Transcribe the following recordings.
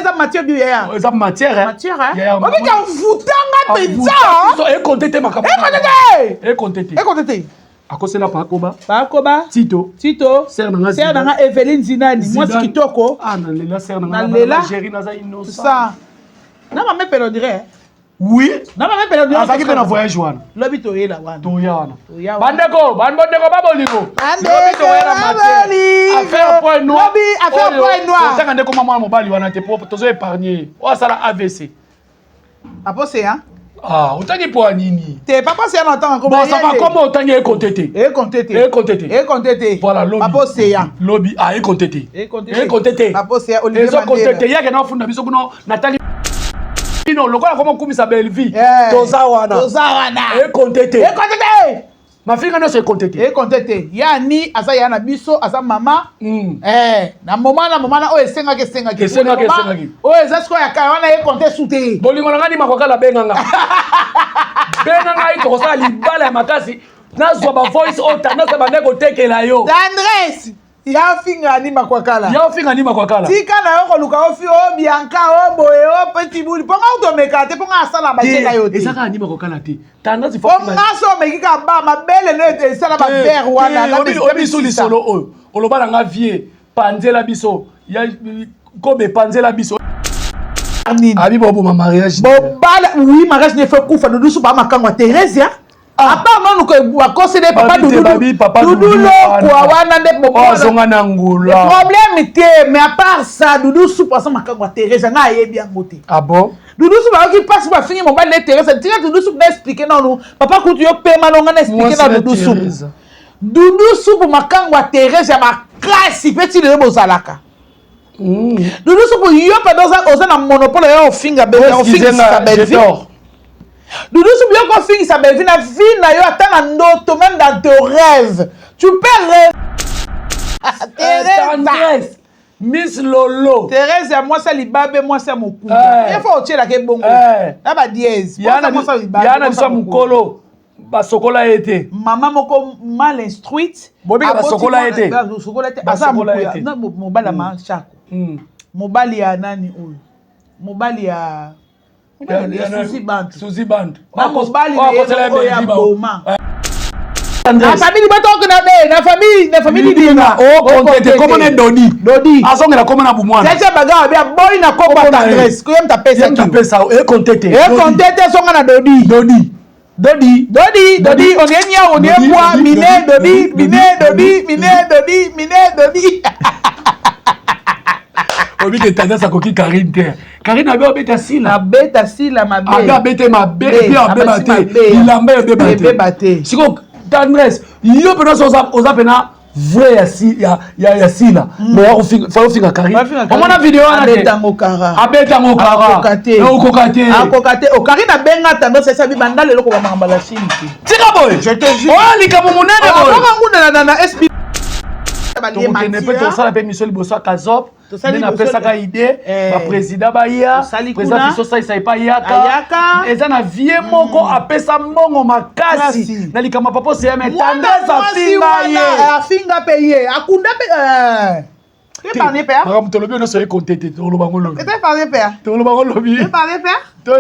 Ça matière du yaya. Ça matière hein. Matière hein. On dit qu'un foutanga pizza. Et comptez ma camarade. Et comptez. Et comptez. À cause de la Pakoba. Pakoba. Tito. Serre nanga Evelyne Zinani. Moi c'est kitoko. Ah non, Lela serre nanga. Lela. Gérie naza innocent. Ça. Non mais me on dirait. Oui. Non mais me on dirait. Ça qui fait un voyage wana. Lobi to yela wana. To yana. Bandeko babolingo. Lobi to yela matière. Affaire point noir. Lobi affaire point noir. Ça quand comment moi mobali wana te pour tozo épargner. Oh ça la AVC. Apo c'est hein. Ah, autant que pour nini. T'es pas passé longtemps comme bon, ça va comment autant que compter. Et compter. Voilà, lobby. Apo c'est hein. Lobby ah et compter. Et compter. Apo c'est Olivier Mandela. Et compter, il y a que na funda biso kuno Nathalie. Non, le quoi comment kumisa belle vie. Tozawana. Et compter. Ma fille n'a pas compté. Et compté. Yani asa yana biso asa mama. Na moment na o esenga ke. O ezasko ya ka wana e compté souté. Bolingo ngani makoka la benganga. Benganga ito kosa libala ya makasi. Nazwa ba voice ota na ba ndeko tekela yo. Andres. Ya finga ni makwakala. Tika na yo koluka ofi o Bianca o boye o petit bouli. Ponga utomeka te ponga asala ba teka yo te. Ezaka ni makwakala te. Tanda si fonga. Ponga so meki ka ba mabele no te sala ba ver wana na biso li solo o. Oloba nga vie panzela biso. Ya comme panzela biso. Abi bobo ma mariage. Bobala oui mariage ne fait kufa doudou su ba makangwa Thérèse. Apa non ko akose de papa Doudou lo kwa wana nde popo zonga na ngula problème te mais à part ça Doudou sou passe makangwa Thérèse nga yebi angote. Ah bon Doudou sou ba ki passe ba finir mon bal de Thérèse tira Doudou sou expliquer non papa kutu yo pema non nga expliquer na Doudou sou pour makangwa Thérèse ya ma classe petit de bozalaka. Doudou sou pour yo pa dans na monopole yo finga be yo finga belle. Doudou sou bien qu'on finisse sa belle vie, na vie na yo attend en auto même dans tes rêves. Tu peux rêver. Thérèse, Miss Lolo. Thérèse, moi c'est libabe, moi c'est mon cou. Il faut tirer la que bon. Na ba dièse. Yana na biso mukolo. Ba sokola été. Maman moko mal instruite. Bobi ba sokola été. Sokola été. Asa moko. Na mobali ma chako. Mobali ya nani oyo? Mobali ya Suzy Band. Mobali ya boma. Na famille batoko na famille dina. Oh, comptez comment est Dodi. Azongela comment na bumwana. Sasa baga bia boy na kopa adresse. Ko yemta pesa ki. Yemta pesa et comptez. Et comptez songa na Dodi. On est nia, on est quoi? Miné Dodi. Obi que tendance à coquille Karine terre. Karine a bien bêta sila. Bêta sila ma bête. A bêta ma bête. Puis a bêta. Il a bien bêta. Si quoi tendresse. Yo peut nous apena vrai ya sila. Mais on finga Karine. On a vidéo na bêta mokara. Abeta mokara. Kokate. O Karine a benga tendance ça bi bandale loko ba mambala chini. Tika boy. Je te jure. Oh likamu munene boy. On a na SB. On ne peut pas ça la Michel Bossa Kazop. On a fait ça idée. Le président Bahia. Le président Fiso ça il pas yaka. Et ça na vie moko appelle ça mongo makasi. Na likama papa c'est mais tendance à finga payé. Akunda payé. Tu parles père? Madame Tolobi on se compté to lo bango lobi. Tu parles père? To lo bango lobi. Tu parles père? Tu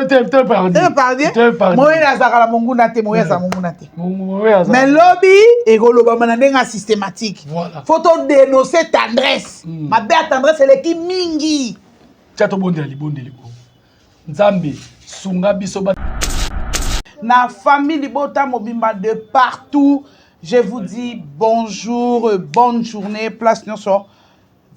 parles. Moya zakala monguna te moya za monguna te. Mais lobby et goloba manandenga systématique. Voilà. Faut dénoncer tendresse. Ma belle tendresse elle est qui mingi. Tchato bonde libo. Nzambe sunga biso ba. Na famille Libota Mobimba de partout. Je vous dis bonjour, bonne journée, place nyonso.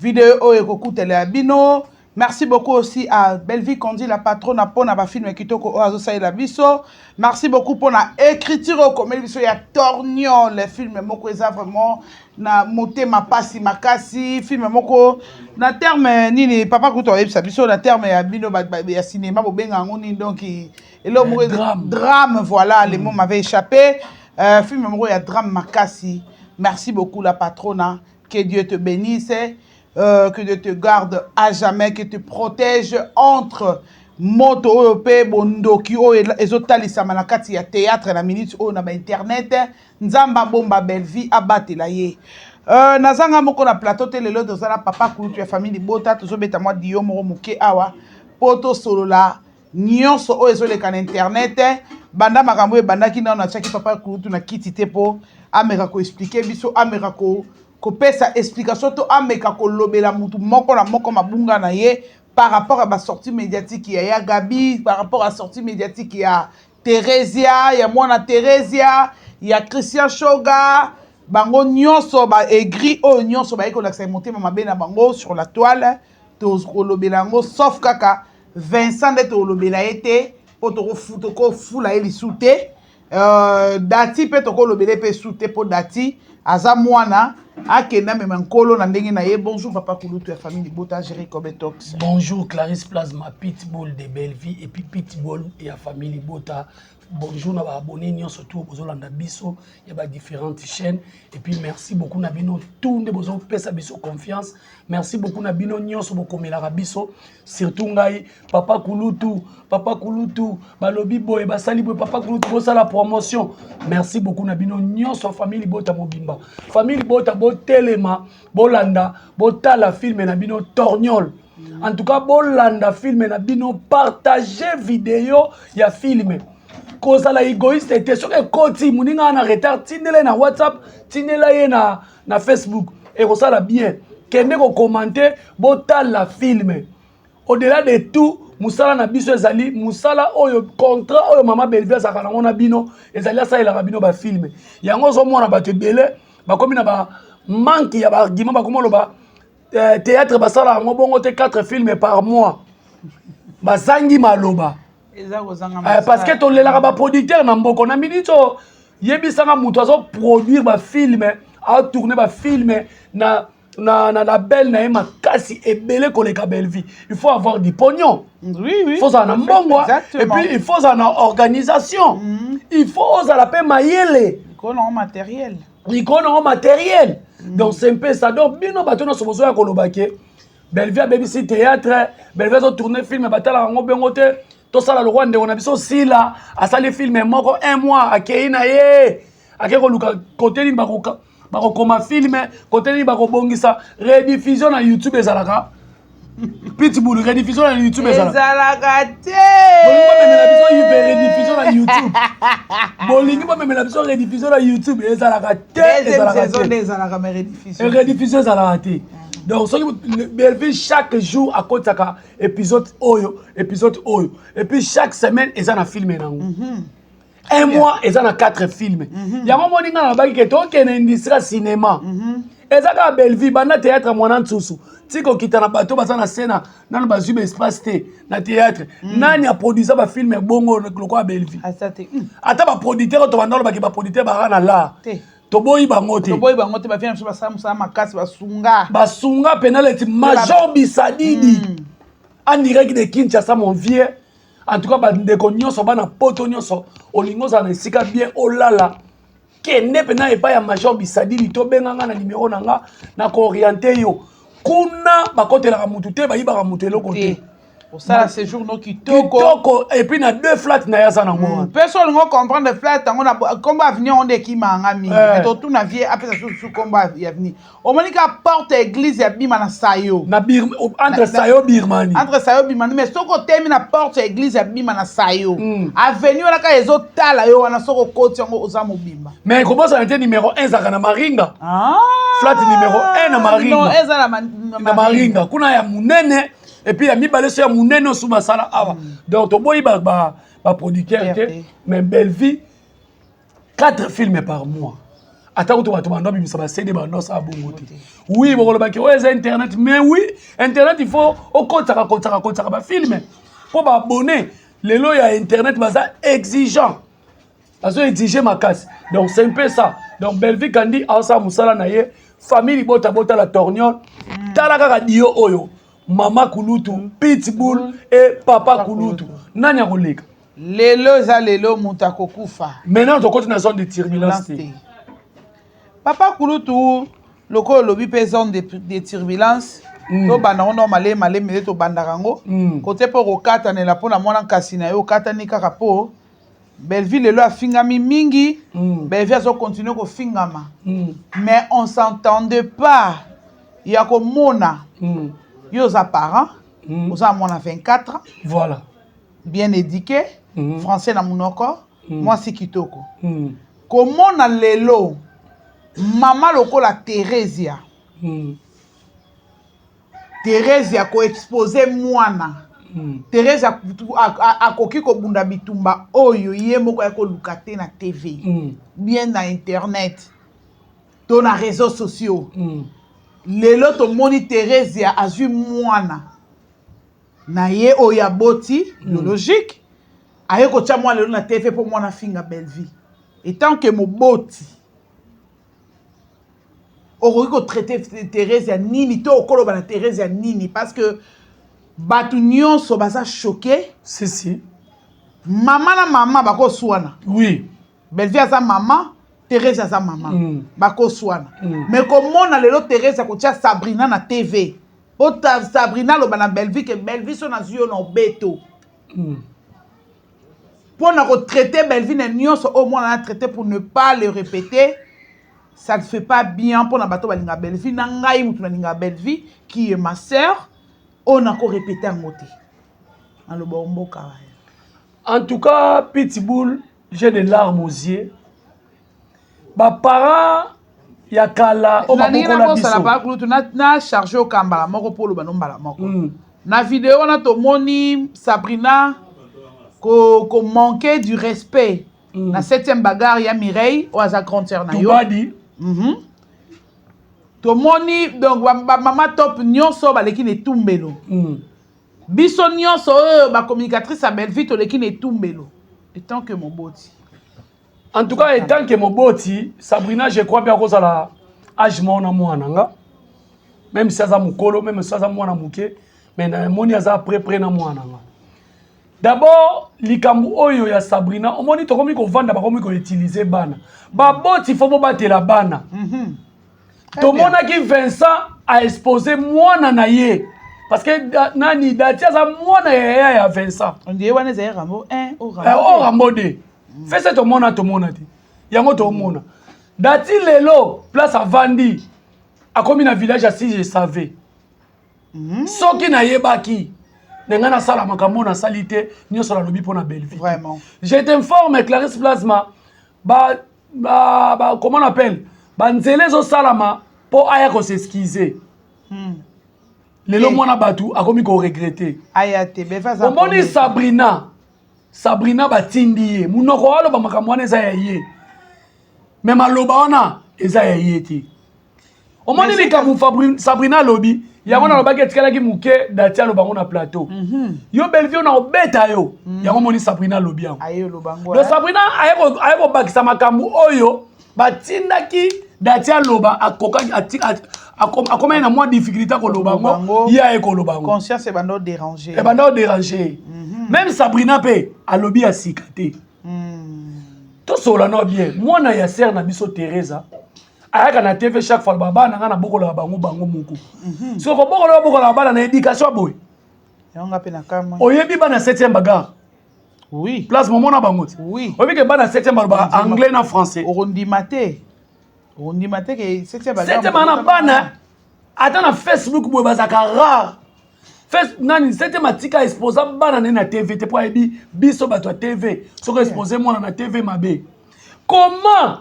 Vidéo ekokutele abino. Merci beaucoup aussi à Belleville Kondi, la patronne pour na ba film kitoko oazo saïla biso. Merci beaucoup pour la écriture comme biso ya tornion les films moko eza vraiment na monter ma passi makasi film moko na terme nini papa kuto ebisa biso na terme ya bino ya cinéma bo benga ngoni donc elo moko drame voilà les mots m'avaient échappé film moko ya drame makasi. Merci beaucoup la patronne, que Dieu te bénisse. Que Dieu te garde à jamais, que te protège entre moto européen bondoki o ezotalisa manakati ya théâtre na minute o na ba internet nzamba bomba belle vie abatela ye nazanga moko na plateau te lelo tozala papa kulutu ya famille Libota tozobeta mwa dio moko moke awa po tosolola nyonso oyo ezoleka na internet banda makambo ebandaki nano natiaki papa kulutu na kiti te po ameka koexplike biso ameka kopesa explication to ameka kolobela mutu moko na moko mabunga na ye par rapport à ma sortie médiatique il y a Gabi, par rapport à la sortie médiatique il y a Theresia, il y a Mona Theresia, il y a Christian Shoga, bango nyonso ba aigri o nyonso ba eko laksa monter mama bena bango sur la toile, to kolobelango sauf kaka Vincent de to lobela été po to futo ko fula eli soute dati pe to ko lobele pe soute po dati aza mwana akenda mema nkolo na ndenge na ye. Bonjour papa kulutu ya famille Libota Jerry Kobetox. Bonjour Clarisse Plasma Pitbull de Belleville et puis Pitbull et la famille Libota. Bonjour na ba abonnés surtout bozolanda biso ya ba différentes chaînes et puis merci beaucoup na bino tout nde bozo pesa biso confiance. Merci beaucoup na bino nyonso bokomela biso surtout ngai papa kulutu balobi boy basali boy papa kulutu bosa la promotion. Merci beaucoup na bino nyonso famille Libota mobimba. Famille Libota botelema bolanda botala film na bino torgnol. En tout cas bolanda film na bino partager vidéo ya film. Koza la égoïste était sur les côtés, moninga na retard, tindele na WhatsApp, tindele ye na Facebook. Et koza la bien, kende ko commenter, botal la film. Au-delà de tout, musala na biso ezali, musala oyo contrat oyo mama Belleville zakana ngona bino, ezali sa ela bino ba film. Yango zo mona ba te belé, ba komi na ba manque ya ba argument ba komo ba théâtre basala ngo bongo te 4 films par mois. Ba zangi maloba. Parce que ton les producteur na mboko na minito yebisanga mutu azo produire ba film a tourner ba film na label na ema kasi ebele koleka Belleville. Il faut avoir du pognon. Oui. Il faut ça na mbongo et puis il faut ça na organisation. Il faut ça la paix mayele. Il connaît matériel. Donc c'est un peu ça. Donc bino bato na sobozo ya kolobake. Belleville BBC théâtre, Belleville zo tourner film batala ngo bengote. Tout ça le roi de on a vu aussi là à ça les films moko un mois à Keina ye à Keko Luka côté ni bakoka bakoma film côté ni bakobongisa rediffusion na YouTube ezalaka Pitbull rediffusion na YouTube ezalaka te rediffusion na YouTube bolingi ba memela biso rediffusion na YouTube ezalaka te ezalaka mais rediffusion ezalaka te. Donc, Belleville chaque jour à côté de épisode oyo. Et puis chaque semaine, ils ont un film. Un mois, ils ont 4 films. Il y a un moment où ils ont une industrie cinéma. Ils ont un Belleville, un théâtre, un tsusu. Si on quitte un bateau, on a une scène, on a un espace na théâtre. Nani a produit un film bongo à Belleville. Attends, un producteur, un producteur, un là. Toboyi bangote ba vient sur ça makasi basunga penalty Major Bisadidi en direct de Kinshasa mon vieux. En tout cas bandeko nyonso bana poto nyonso olingo za na sika bien olala kende pena epa ya Major Bisadidi to benganga na numéro nanga na ko orienter yo kuna bakotela mutu te bayibaka mutu eloko te. Ça c'est jour no kitoko et puis na 2 flats na yaza na moi personne ne comprend de flat on a combat avenir on est qui mangami et tout na vie après ça sous combat avenir au monika porte église ya bima na sayo na entre sayo birmani mais soko temi na porte église ya bima na sayo avenue na ka ezo tala yo wana soko koti ngo oza mobimba mais comment ça était numéro 1 zaka na Maringa flat numéro 1 na Maringa non eza na Maringa kuna ya munene. Et puis, il y a mis balé sur mon nez sous ma salle. Donc, tu vois, producteur, mais Belleville, 4 films par mois. Attends, tu vas te demander, mais ça va céder, ça va bon. Oui, bon, Internet, mais oui, Internet, il faut au compte, ça va filmer. Pour m'abonner, les lois à Internet, c'est exigeant. Parce que exiger ma casse. Donc, c'est un peu ça. Donc, Belleville, quand dit, Asa Moussala Naye, famille Bota la torgnole, Talaka Dio Oyo. Mama Kulutu, Pitbull et Papa Kulutu. Nani a collègue. Lelo Moutako Koufa. Maintenant, on continue dans la zone de turbulence. Papa Kulutu, le lobby zone de turbulence. To bandarondo malé mais to bandarango. Côté pour okata ne la pona mona kasina yo kata ni kaka po. Belleville lelo afingami mingi, Belleville azo continuer ko fingama. Mais on s'entendait pas. Il y a comme mona. Yo za parents, oza mona 24 ans. Voilà. Bien éduqué, français na munoko, moi c'est kitoko. Comment na lelo maman lokola Teresia. Teresia ko exposer mwana. Teresia akoki ko bunda bitumba oyo ye moko ya ko lukate na TV. Bien na internet. To na réseaux sociaux. Lelo to moni Teresia azui mwana. Na ye oya boti biologique. Aye ko tia mwana lelo na TV pour mwana finga Belleville. Et tant que mo boti okoki ko traiter Teresia nini to okoloba na Teresia nini parce que batu nyonso baza choqué. Si. Maman na maman bako swana. Oui. Belleville aza maman, Teresia aza maman. Bako swana. Mais comment na lelo Teresia ko tia Sabrina na TV? Ota Sabrina lo bana Belleville que Belleville so na zuyo na beto. Pour na ko traiter Belleville na nyonso au moins na traiter pour ne pas le répéter. Ça ne fait pas bien pour na bato balinga Belleville na ngai mutu na linga Belleville qui est ma sœur. On a encore répété en moté. En tout cas, Pitbull, j'ai des larmes aux yeux. Mes parents, il y a Kala, on a chargé au Kambala, moko pour le banombala moko. Na vidéo, on a tout moni Sabrina ko manquait du respect. Na 7e bagarre, il y a Mireille, ou à sa grandeur na yo. To moni donc maman top nyonso baleki ne tumbelo. Biso nyonso ba communicatrice à Belleville to leki ne tumbelo. Et tant que mon boti. En tout cas, et tant que mon boti, Sabrina, je crois bien que ça la âge mona mwana. Même si ça mukolo, même si ça mwana muke, mais na moni aza près na mwana. D'abord, likambu oyo ya Sabrina, on moni to komi ko vanda ba komi ko utiliser bana. Ba boti faut battre la bana. Tout le monde qui Vincent a exposé mwana na ye parce que nani datia za mwana ya Vincent. On dit wana za Rambo 1 au Rambo 2. Fais ça tout mona ti. Yango to mona. Dati lelo place à Vandi a comme na village si je savais. Soki na yebaki nenga na sala makambo na salite nyoso la lobi pona Belleville. Vraiment. Je t'informe Clarisse Plasma comment on appelle banzele zo salama po aya ko s'excuser. Lelo mwana batu akomi ko regretter. Aya te beva za. Omoni Sabrina batindi ye. Munoko walo ba makambo eza ya ye. Mais maloba wana eza ya ye ti. Omoni likamu Sabrina lobi yango na lobaki etikala ki muke datia lo bango na plateau. Yo Belleville na obeta yo. Yango moni Sabrina lobi yango. Ayo lo bango. Le Sabrina ayeko bakisa makambo oyo batindaki datia loba akomé na moins difficulté ko lobango ya ko lobango conscience e bando déranger même Sabrina pe alobi a sikate to sola no bien mwana ya sœur na biso Teresa ayaka na TV chaque fois baba na ngana bokola bango moko so ko bokola bana na éducation boy yonga pe na kama oyebi bana 7e bagarre. Oui. Place moment na bango. Oui. Oyebi ke bana 7e bagarre anglais na français. On dit maté que 7e bagarre. 7e na bana ata na Facebook boy bazaka rare. Nani 7e atika exposa bana na TV te po ebi biso bato a TV. Soko exposer mwana na TV mabe. Comment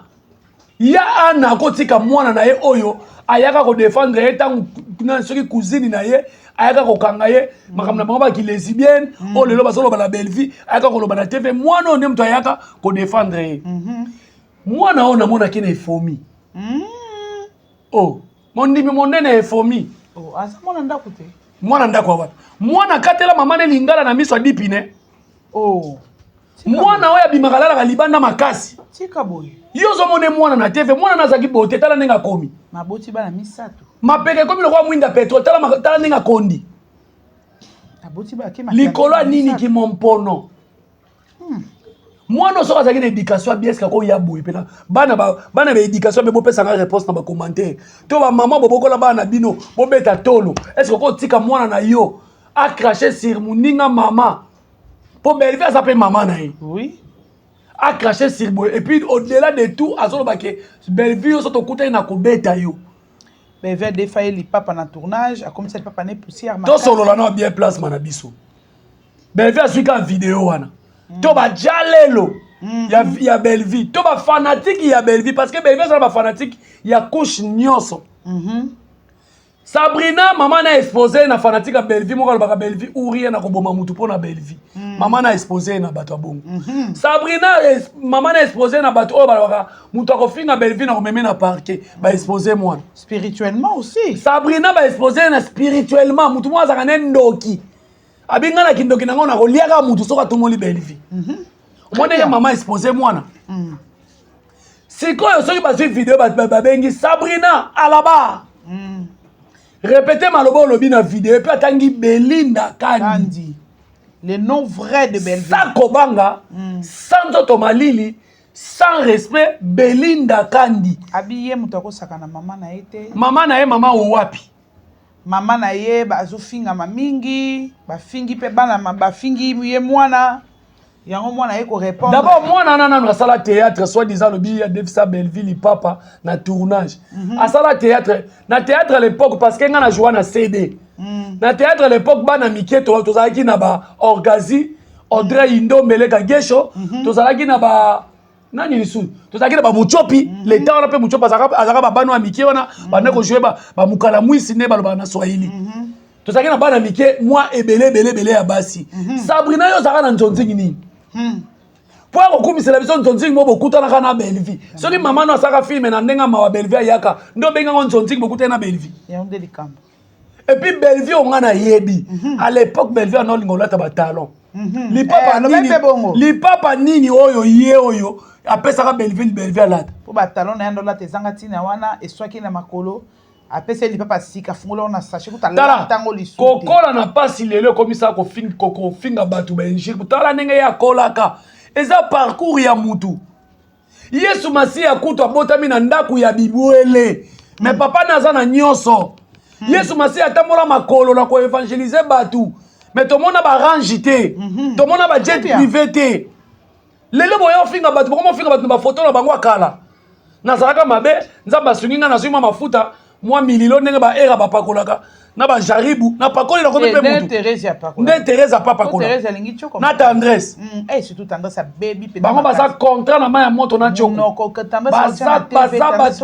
ya ana kotika mwana na ye oyo ayaka ko défendre ye tant na soki cousine na ye ayaka ko kanga ye makamna bango ba ki lesbienne o lelo basolo ba la Belleville ayaka ko loba na TV mwana on mto ayaka ko défendre ye. Mwana ona mona kina efomi. Oh, mon ndimi monene efomi. Oh, asa mwana ndako te. Mwana ndako wapi? Mwana katela mama ne lingala na miso dipine. Oh. Mwana oya bimakalala ka libanda makasi. Tika boy. Yozo mone mwana na TV, mwana nazaki bote tala nenga komi. Maboti bana misato. Mapeke komi lokwa mwinda petrol tala nenga kondi. Aboti ba ke likolo nini ki mompono. Mwana soka zaki na éducation bien ska ko ya boy pena. Bana ba éducation be bo pesa nga réponse na ba commentaire. To ba maman bobokola bana bino, bo beta tolo. Est-ce ko tika mwana na yo a craché sur muninga mama. Po Belleville ça pe maman na ye. Oui. a craché sur boy. Et puis au-delà de tout, à son baquet, Bellevue, on s'est côté na kobeta yo. Mais vers des failles les papas en tournage, comme cette papa n'est poussière. Tout solo là non bien place manabiso. Bellevue a suivi la vidéo wana. To ba jalelo. Il y a Bellevue. To ba fanatique il y a Bellevue parce que Bellevue c'est ba fanatique, il y a couche nyonso. Sabrina, maman a exposé na fanatique à Bellevue, moi ka Bellevue ou rien na koboma mutu pour na Bellevue. Maman a exposé na bato bongo. Sabrina, maman a exposé na bato o balaka mutu ko finga Bellevue na komeme na parquet, ba exposé moi. Spirituellement aussi. Sabrina ba exposé na spirituellement, mutu moi za kana ndoki. Abinga na kindoki na ngona ko liaka mutu soka tout moli Bellevue. Mone ya maman exposé moi na. Sikoyo soki ba suivre vidéo ba bengi Sabrina à la barre. Répétez malobo lobi na vidéo et puis atangi Belinda Kandi. Le nom vrai de Bellevue. Sans Kobanga, sans Otomalili, sans respect, Belinda Kandi. Habillé mutako sakana maman na été. Maman na ye maman wapi. Maman na ye bazo finga mamingi, ba fingi pe bana ba fingi ye mwana. Yango mwana ye ko répondre. D'abord mwana nana na sala théâtre soit disant le billet de sa Belleville papa na tournage. À sala théâtre, na théâtre à l'époque parce que ngana jouer na CD. Na théâtre à l'époque bana miketo to zaki na ba Orgazi, Audrey Indo Meleka Gesho, to zaki na ba nani lisu. To zaki na ba Muchopi, les temps on appelle Muchopi azaka ba bano amike wana bana ko jouer ba mukala mwisi ne ba na Swahili. To zaki na bana mike moi ebele ya basi. Sabrina yo zaka na nzonzingi nini? Pour okumisa la biso nzonzingi mo bokuta na kana Bellevue. Soki maman no saka film na ndenga mawa Bellevue ayaka, ndo benga nzonzingi bokuta na Bellevue. Ya onde likambo. Et puis Bellevue on a yebi. À l'époque Bellevue on lingola ta talon. Li papa nini oyo ye oyo apesa ka Bellevue alata. Po ba talon na ndola te zanga tina wana eswaki na makolo. Apesa li papa sika fungola na sachet kutala tango li souté. Kokola na pasi lelo komisa ko finga koko finga batu benjik. Kutala nenge ya kolaka. Eza parcours ya mutu. Yesu Masia kutu abotami na ndaku ya bibwele. Mais papa naza na nyonso. Yesu Masia atambola makolo na ko évangéliser batu. Mais to mona ba rangité. To mona ba jet privé té. Lelo boyo finga batu, comment finga batu na ba photo na bango akala. Nazalaka mabe, nzamba sunginga na suma mafuta. Moi mililo ndenge ba era ba pakolaka na ba jaribu na pakoli na ko pe mutu. Thérèse ya pakola. Ne Thérèse a pas pakola. Thérèse alingi choko. Na tendresse. Eh surtout tendresse a baby pe. Bango ba sa contrat na maya moto na choko. Non ko tendresse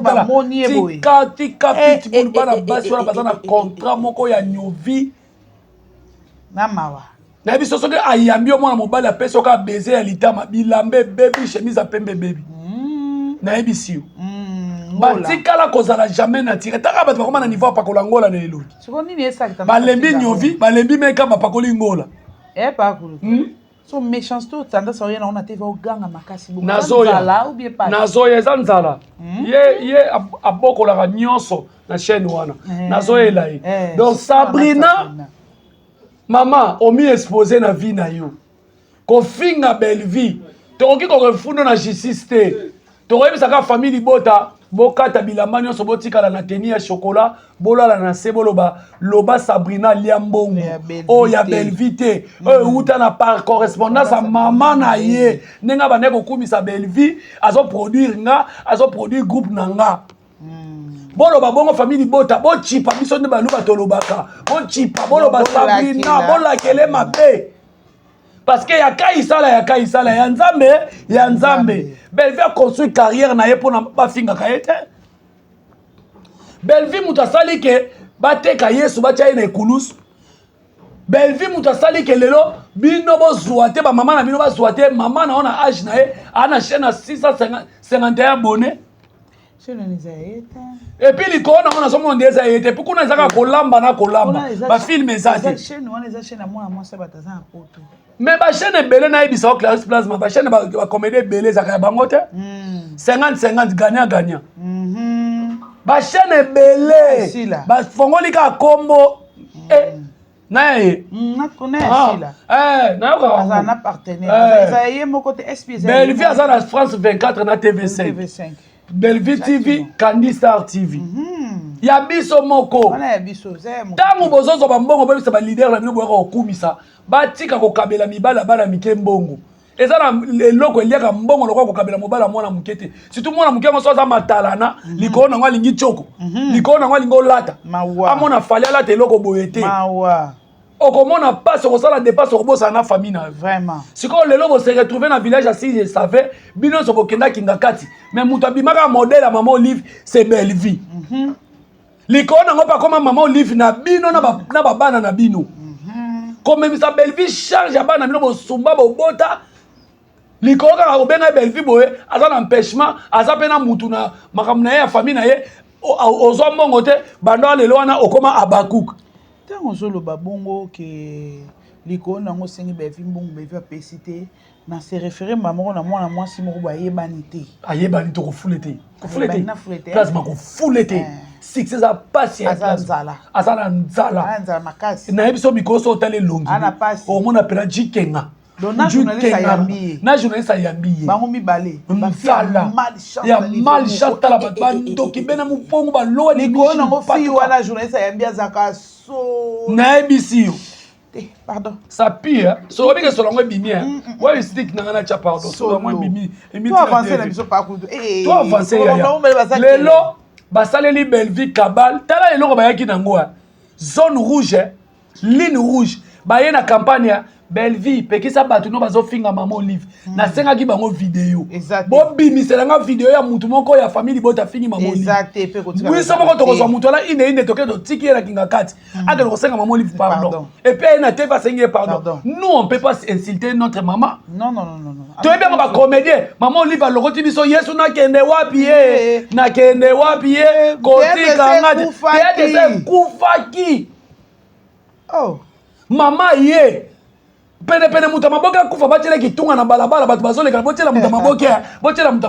ba moni e boy. Tika pitbull bana basi wala bazana contrat moko ya nyovi. Na mawa. Na biso soki ayambi o mwana mobali apesa ka baiser ya litama bilambe baby chemise a pembe baby. Na ebisi. Batikala kozala jamais natiré. Taka bato bakoma na niveau pakola ngola na eloko. Siko nini esaka balembi nyovi, balembi meka bapakoli ngola. Pakolo. So méchanceté tendance rien on a TV au ganga makasi bo. Nazoya ou bien pas. Nazoya zanzala. Ye abokola nyonso na chaîne wana. Nazoya lai. Donc Sabrina maman omi exposé na vie na yo. Ko finga Bellevue. Toki ko refundo na justice te. Tokoyebisaka famille bota bokata bilamba nyonso botikala na teni ya chocolat bolala na se boloba loba Sabrina liambongo o ya Bellevue te uta na par correspondance a maman na ye nenga bane ko kumisa Bellevue azo produire groupe nanga boloba bongo famille bota bo chipa biso nde baluba tolobaka bo chipa boloba Sabrina bolakele mabe. Parce que ya kaisala ya nzambe Bellevue a construit carrière na ye pona ba finga kaete Bellevue mutasali ke bateka Yesu batia na ekulusu Bellevue mutasali ke lelo bino bozuate ba mama na bino bazuate mama na ona âge na ye ana chaîne na 651 abonnés. Et puis les corona on a somme ndeza yete puis kuna ezaka kolamba na kolamba ba film ezate chaîne wana eza chaîne moi moi ça bataza en poto. Mais ba chaîne belé na ebisa Clarisse Plasma ba chaîne ba comédie belé zaka bango te 50-50 gagnant ba chaîne belé ba fongoli ka kombo nae na connaît sila na yoka na partenaire ça yé mon côté SPS Bellevue à la France 24 na TV5 Bellevue TV Candy Star TV ya biso moko wana ya biso zemo tango bozozo ba mbongo ba bisa ba leader na bino boyaka okumisa batika ko kabela mibala bala mike mbongo eza na eloko eliaka mbongo lokwa kokabela mobala mwana mukete surtout mwana muke ngo soza matalana likolo nango alingi choko likolo nango alingi olata amona fali alata eloko boye te okomona passe okosala dépasse okobosana na famille na vraiment sikoyo lelo bose retrouver na village asi je savais bino sokokenda kinga kati mais mutu abimaka modèle ya Maman Olive c'est belle vie likolo nango pakoma Maman Olive na bino na babana na bino komemisa belle vie charge ya bana bino bosumba bobota likolo kaka kobenga belle vie boye aza na empêchement aza mpe na mutu na makambo na ye ya famille na ye ozwa mbongo te bando lelo wana okoma Abakouk ntango ozoloba bongo ke likolo nango sengi belle vie mbongo belle vie apesi te na se référé mama na mwana mwasi moko bayebani te ayebani te kofule te plasma kofule te six eza pasi ya aza na nzala nayebi so mikolo so otala elongi omona mpena jikenga na journaliste ayambi ye bango mibale nzala ya malchance tala bato bandoki bena mopongo balowa likolo nango fille wana journaliste ayambi azaka so nayebisi yo pardon ça pire so obike solongo ebimi ouais stick nanga na cha pardon solongo ebimi toi avancer na biso pa kudu toi avancer ya lelo basaleli belle vie kabal tala eloko bayaki nango zone rouge ligne rouge baye na campagne belle vie pekisa bato no bazofinga Maman Olive nasengaki bango video bobimiselanga video ya mutu moko ya famille bota fingi Maman Olive wiso moko tokozwa mutu ala ine toke totiki ye na kinga kati akele kosenga Maman Olive pardon et puis aye na te basengi pardon nous on peut pas insulter notre maman non toyebi yango bacomédien Maman Olive alokoti biso yesu nakende wapi ye kotikanga te kufaki mama ye pene muta maboke akufa bachele kitunga na balabala bato bazoleka botela muta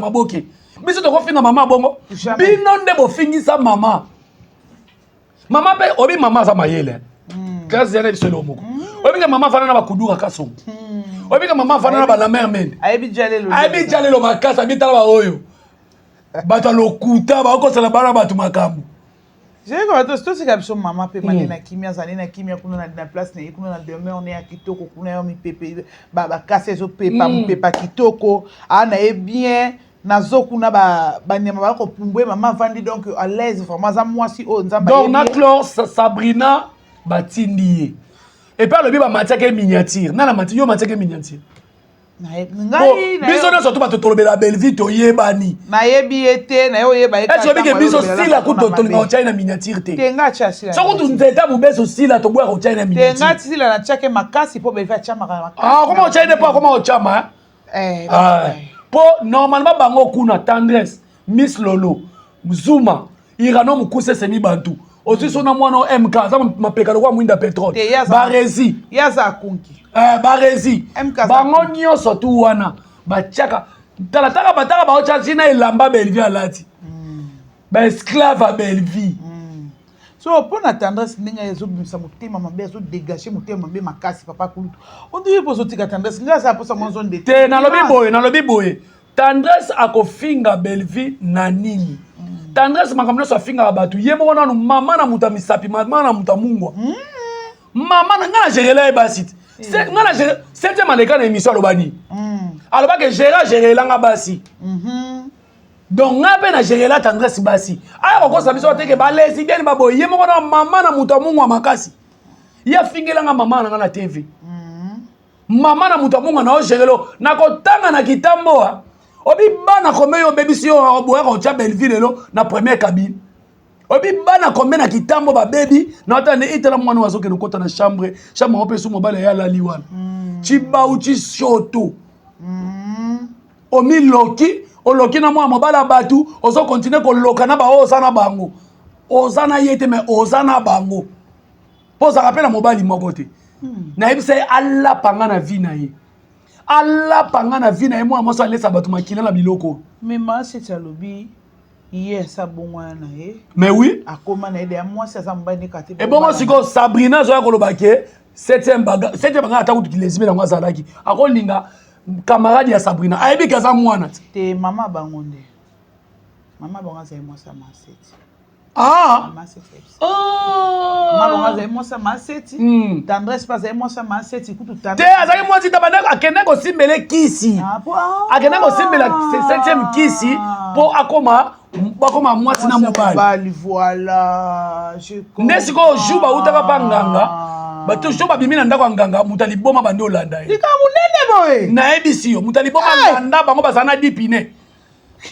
maboke biso tokofinga mama bongo bino nde bofingisa mama pe obi mama za mayele kasi yana biso lo moko obi ke mama fana na bakudura kasongo obi ke mama fana na ba mermende ayebi jalelo makasa bitala ba oyo bato lokuta bakosala bana bato makambo j'ai dit que c'est comme maman peut manger na kimia zali na kimia kuna na place na kuna na demain on est à kitoko kuna yo mi pepe ba kasser zo pepa kitoko ana e bien nazo kuna ba nyama ba ko pumbwe maman vandi donc à l'aise vraiment za mwasi o nzamba donc na clore Sabrina batindi et puis le biba matiake miniature na matiake yo matiake miniature biso nyonso to bato tolobela belle vie toyebani nayebi ete na yo oyeba etobike biso sila kuto tolinga kotyai na miniature te soki tu nzeta mobeso sila toboyaka kotyai na miniature tenga sila na tyake makasi mpo belle vie atyamaka makasi koma otyai nde mpo akoma otyama mpo normalement bango kuna tendresse Miss Lolo Zuma irano mokuse semi bantu aussi sona mwana MK aza mapeka lokwa mwinda petrole barezi yaza akunki barezi bango nyonso tu wana batiaka talataka bataka baotya ntina elamba belle vie alati baesclave ya belle vie so mpo na tendresse ndenge ezobimisa motema mabe ezodégage motema mabe makasi papa kulutu ondiri mpo ozotika tendresse ngai asala mposa mwa zone de te nalobi boye tendresse akofinga belle vie na nini tendresse makambo nyonso afingaka bato ye moko nanu mama na mutu ya misapi mama na mutu ya mungwa mama na ngai na gerela ye basi te ngai na gere 7e aleka na émission aloba nini alobaki gerelanga basi donc ngai mpe na gerela tendresse basi aya kokosa biso teke balesibiani baboye ye moko na mama na mutu ya mungwa makasi ye afingelanga mama na ngai na tv mama na mutu ya mungwa na ogerelo nakotanga na kitamboa obi bana kombe yo bebisi yo oboya ko tia belle vie lelo na première cabine obi bana kombe na kitambo ba baby na otane itela mwana wazoke lokota na chambre ope su mobile ya lali wana chiba uchi shoto omi loki na mwa mobile batu ozo continuer ko loka na ba ozana bango ozana yete mais ozana bango poza rappela mobile moko te na yebisa alla panga na vie na ye alla panga na vie na ye mwa moso alesa bato makina na biloko mais ma c'est alobi hier sa bongwana na ye mais oui akoma na ide moi ça mba ni kate et bon siko Sabrina zo yakoloba ke 7e baga ata kutu kilezime na ngwaza laki akolinga camarade ya Sabrina ayebi kaza mwana te mama bango nde mama bango za moi ça ma 7 Ah. Malonga za moi ça maseti. Tendresse pas za moi ça maseti kutu tendresse. Te azali moi ti tabana akende ko simbele kisi. Akende ko simbela 7e kisi po akoma bakoma mwasi na mobali. Voilà. Je comprends. Ndesi ko juba utaka panganga. Bato jo babimi na ndako nganga mutali boma bande olanda. Lika munene boy. Na ebisi yo mutali boma nganda bango bazana dipine.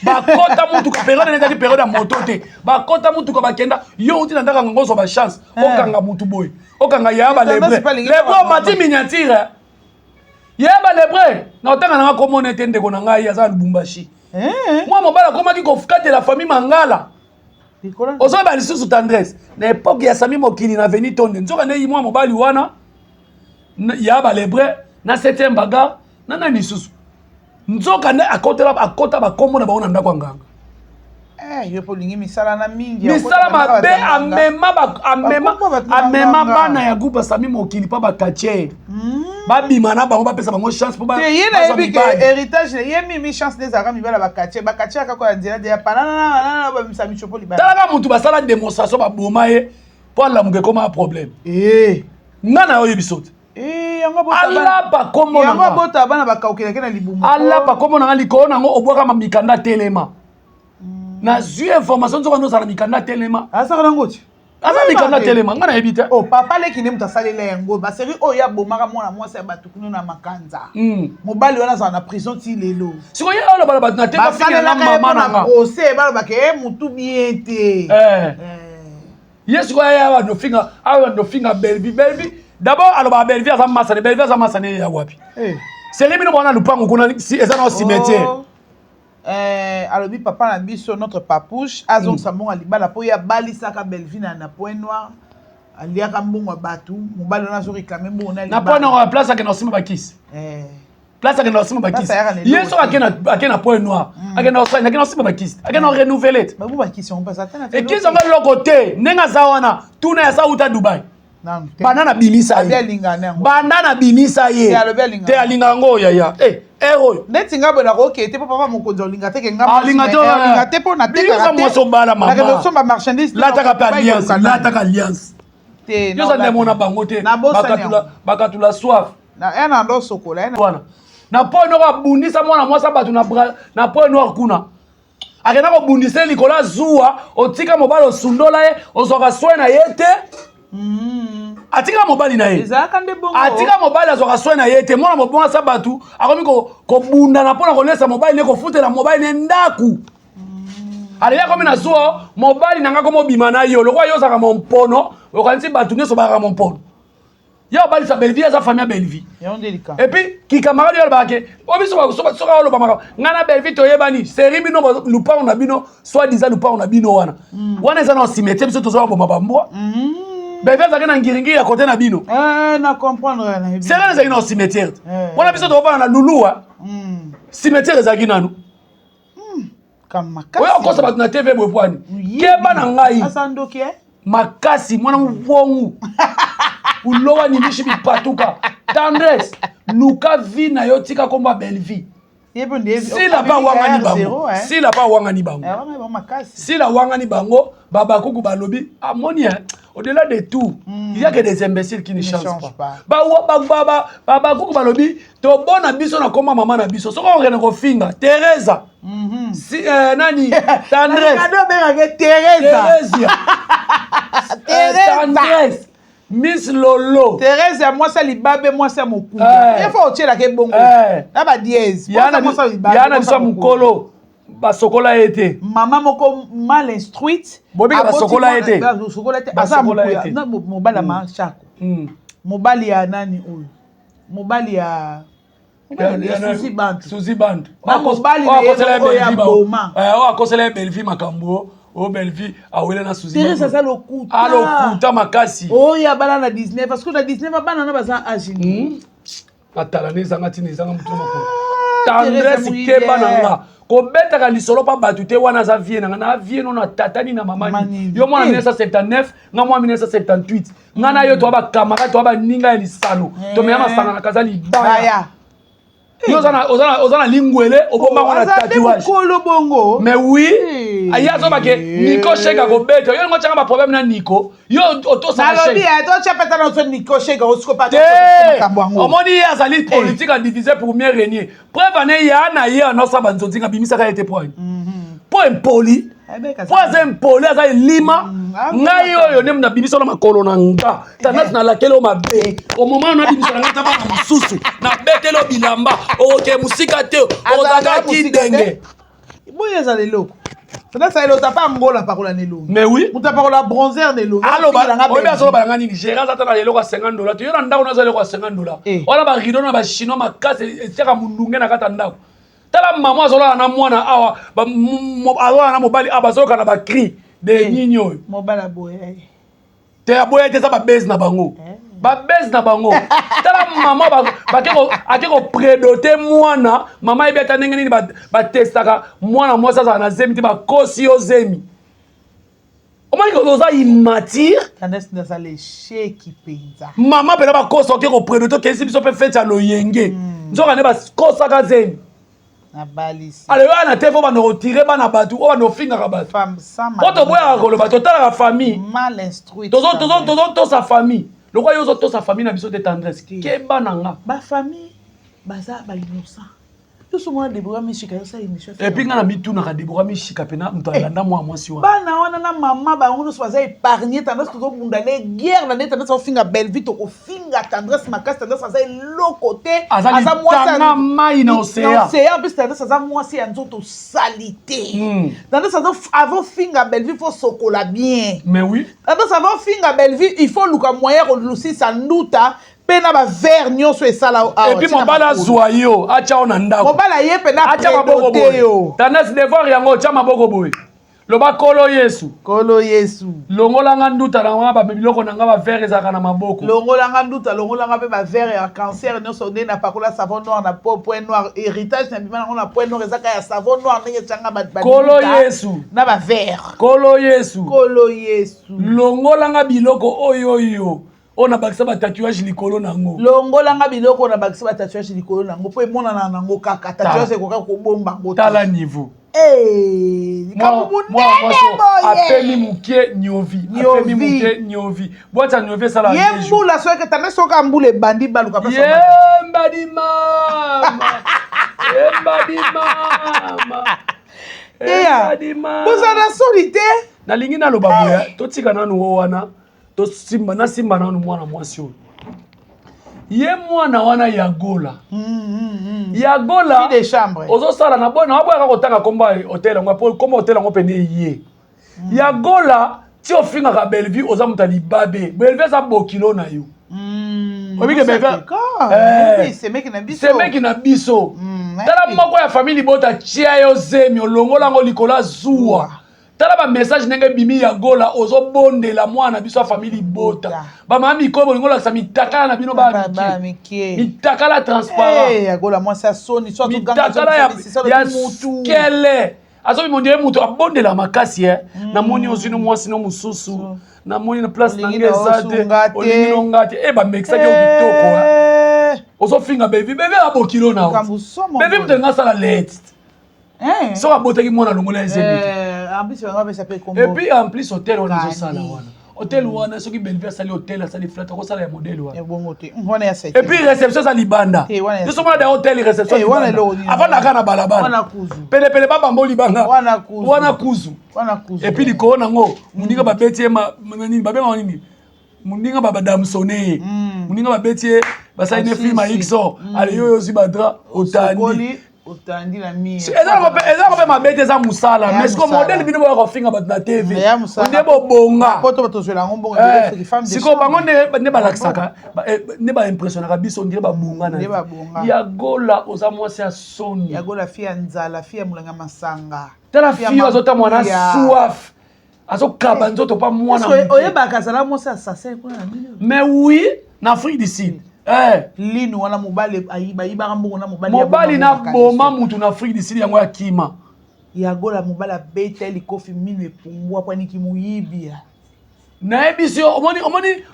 Bakota mutu ka période nezaki période ya moto te. Bakota mutu ka bakenda yo uti na ndaka ngongo so ba chance. Okanga mutu boy. Okanga yaba lebre. Lebre mati miniature. Yaba lebre. Na otanga na ko monete ndeko na ngai aza Lubumbashi. Moi mobala komaki ko fukate la famille Mangala. Ozo ba lisusu tendresse. Na époque ya Sami Mokili na veni tonde. Nzoka ne moi mobali wana yaba lebre na 7e bagarre na lisusu. Nzoka ne akota ba kombo na baona ndako nganga. Yo polingi misala na mingi. Misala mabe amema bana ya groupe Sami Mokili pa ba kache. Ba bima na bango ba pesa bango chance pour ba. Ye na ebi ke héritage ye mi chance des ara mi bala ba kache aka ko andira de panana ba Sami Chopoli ba. Tala mutu ba sala démonstration ba boma ye pour la muke comme un problème. Ngana oyo bisote. Allah ba komo na nga bota bana bakaukela kena libumu. Allah ba komo na liko na ngo obwaka mamikanda telema. Na zu information zo kano sala mikanda telema. Asa kana ngoti. Asa mikanda telema ngana ebita. Oh papa leki ne mutasalela yango ba série oyo ya bomaka mwana mwasi ya batukuno na makanza. Mobali wana za na prison ti lelo. Siko ye ala bala batna te ba finga na mama na nga. Ose bala ba ke mutu biente. Yes ko ya wa no finga Belvi. D'abord aloba Belvi asa masane ya wapi. Série bino bwana lupango kuna eza na cimetière. Alobi papa na biso notre papouche azong samon alibala po ya balisaka Belvina na Point Noir aliaka mbongo batu mobali na zo réclamer mbongo na Point Noir place akena osima bakisi place akena osima bakisi yeso akena Point Noir akena osima bakisi akena renouveler babu bakisi on passe atana et qu'ils ont le côté nenga zawana tuna ya sauta Dubai banana bimisa ye banana bimisa ye te alinga ngo ya Ero. Neti nga bona ko ke te papa mokonzi olinga te ke nga olinga te po na te ka mo so bala mama. La que somba marchandise la ta ka alliance. Te no. Yo sa ndemo na bango te. Bakatula soif. Na ena ndo sokola ena. Bwana. Na po no ka bundisa mwana mwasa batu na po no kuna. Akena ko bundisa likola zuwa otika mobalo sundola ye ozoka swena yete. Atika mobali na ye. Atika mobali azoka swena ye te mwana mobonga sabatu akomi ko bunda na pona ko lesa mobali ne ko futela mobali ne ndaku. Ale ya komi na zuo mobali nanga ko mobima na yo lokwa yo saka mompono okanisi batu ne so baka mompono. Ya bali sa Belvi za famille Belvi. Et puis ki camarade yo bake obiso ba soka lo bamaka ngana Belvi to yebani série bino lupa on a bino soit disant lupa on a bino wana. Wana za na cimetière biso to zo ba bambwa. Belvi za na ngiringi ya côté na bino. Na comprendre na. C'est là za na cimetière. Wana biso to ba na luluwa. Cimetière za ginanu. Makasi. Oyo kosa batu na TV bwepwani. Keba na ngai. Asandoki makasi mwana mvongu. Ulowa ni mishi bipatuka. Tendresse. Luka vi na yo tika komba Belvi. Si la pa wangani bango. Si la pa wangani bango. Si la wangani bango, baba kuku balobi, amoni au-delà de tout, il y a que des imbéciles qui ne changent pas. Baba kuku balobi, to bona biso na koma mama na biso. Soko ngene ko finga, Teresa. Si nani? Tendresse. Teresa. Tendresse. Miss Lolo. Thérèse, moi ça libabe, moi ça mokunda. Il faut tirer la ke bongo. Na ba dièse. Yana biso mukolo. Ba sokola été. Maman moko mal instruite. Bobi ba sokola été. Sokola été. Asa mokuya. Na mobala ma chako. Mobali ya nani oyo? Mobali ya Suzy Band. Suzy Band. Mobali ya Boma. Akosela Belvi makambo. Oh Belvi awele na Suzy. Teresa ça lokuta. Alokuta makasi. Oh ya bala na 19 parce que na 19 bana na baza agini. Atala nezanga tini zanga mutu moko. Tendresse ke bananga. Ko beta ka lisolo pa batute wana za vie na vie no na tatani na mamani. Yo mwana 1979, nga mwa 1978. Nga na yo to ba camarade to ba ninga ya lisano. To meyama sanga na kazali baya. Yo ozana lingwele obomba ngona tatouage. Mais oui, aya zo bake Nico Shega ko beto. Yo ngo changa ba problème na Nico. Yo auto sa Shega. Nalobi to chapeta na so Nico Shega osko pa. Omoni ya zali politique a divisé pour mieux régner. Preuve ane ya na ye na sa banzonzi nga bimisa ka été point. Point poli. Point impoli aza lima. Ngai oyo nem na bibiso na makolo na nga. Tanat na lakelo mabe. Au moment na bibiso na ngata ba na mususu. Na betelo bilamba. OK musika te. Ozaga kindenge. Boye za leloko. Tanat sa elo tapa ngola parola nelo. Mais oui. Muta parola bronzer nelo. Allo ba oyo so ba ngani Nigeria za tana leloko $50. Yo na ndako na za leloko $50. Wala ba rido na ba chinois makase tsaka mulunge na kata ndako. Tala maman azola na mwana awa azola na mobali abazoka na ba cri de nyinyo mobala boye te aboye te sa ba base na bango tala maman akeko prédoter mwana maman ebeta ndenge nini ba testaka mwana mwasa za na zemi te ba kosi yo zemi omani ko oza immature tandis na za l'échec penza maman pela ba kosi okeko prédoter ke biso pe fete ya loyenge nzoka ne ba kosa ka zemi alors on a tellement de retirer bana batu on a finir à batu femme sans mal quand on voit le bateau t'as la famille mal instruite tous sa famille le roi yozo toute sa famille na biso de tendresse ke bananga ba famille baza ba innocent tout ce monde débrouiller mishika ça émission et puis ngana bituna ka débrouiller mishika pena mto alanda moi si wa bana wana na maman ba ngono soza épargner tendresse to bunda les guerre la net tendresse au finga belle vite au finga tendresse makasi tendresse ça l'autre côté aza moi ça mai na océan puis tendresse ça moi c'est en autre salité tendresse ça avant finga belle vie faut sokola bien mais oui tendresse avant finga belle vie il faut luka moyen aussi ça nuta pena ba ver nyonso esala et puis mobala zoyo acha ona ndako mobala ye pena acha maboko boyo tendance devoir yango acha maboko boyo loba kolo yesu longola nga nduta na nga ba biloko na nga ba ver ezaka na maboko longola nga nduta longola nga pe ba ver ya cancer nyonso nde na pakola savon noir na point noir héritage na bimana na point noir ezaka ya savon noir ndenge tanga ba kolo yesu na ba ver kolo yesu longola nga biloko oyo on a bakisa ba tatouage likolo nango longola nga biloko na bakisa ba tatouage likolo nango po emona na nango kaka tatouage ko ka ko bomba ngo tala niveau moi apemi mukie nyovi bwata nyovi sala yembula so que tane soka mbule bandi baluka pa yembadi mama boza na solité nalingi na loba boya totika nanu wana to simba nanu mwana mwasi oyo ye mwana wana yagola yagola ozosala na boya naboyaka kotanga komba hotel yango komba hotel yango pene ye yagola ti ofingaka belvi oza moto alibabe belvi eza bokilo na yo semeki na biso tala moko ya famille bota tia yo zemi olongola yango likolo zuwa tala ba message ndenge bimi ya gola ozobondela mwana biso famille bota ba mama mikobo ngola sa mitaka na bino ba miki mitaka transparent ya gola moi ça sonne soit tout ganga ya mutu kele azo bimondele mutu abondela makasi na moni osino mwasi no mususu na moni na place na ngezate olingino ngate ba mekisa ke okitoko ozo finga bebe abokilo na bebe mtenga sala late so abotaki mwana longola ezemiki et puis en plus hôtel on a ça là hôtel wana soki belver sali hôtel asali flat ko sala ya modèle wana et puis réception ça libanda yo so mona da hôtel réception avant na kana balabala pele baba mboli banga wana kuzu et puis liko nango muninga babeti nini babenga nini muninga baba damsone muninga babeti basali ne film xo ale yo zibadra otani otandi la mie eza ko pe mabete eza musala mais ko modèle bino ba ko finga bat na TV onde bo bonga poto bato zela ngombo siko bango ne ba laksaka ne ba impressionnaka biso ndire ba bonga na ya gola oza mwasi ya soni ya gola fia nzala fia mulanga masanga tala fia azota mwana soif azokaba nzoto pa mwana oyebaka zala mwasi assassin kuna mais oui na Afrique du Sud lino wana mobali ayiba mbongo na mobali na boma mutu na Afrique du Sud yango ya kima yagola mobali abeta likofi mino epungwa kwa niki muyibia Na ebisi omoni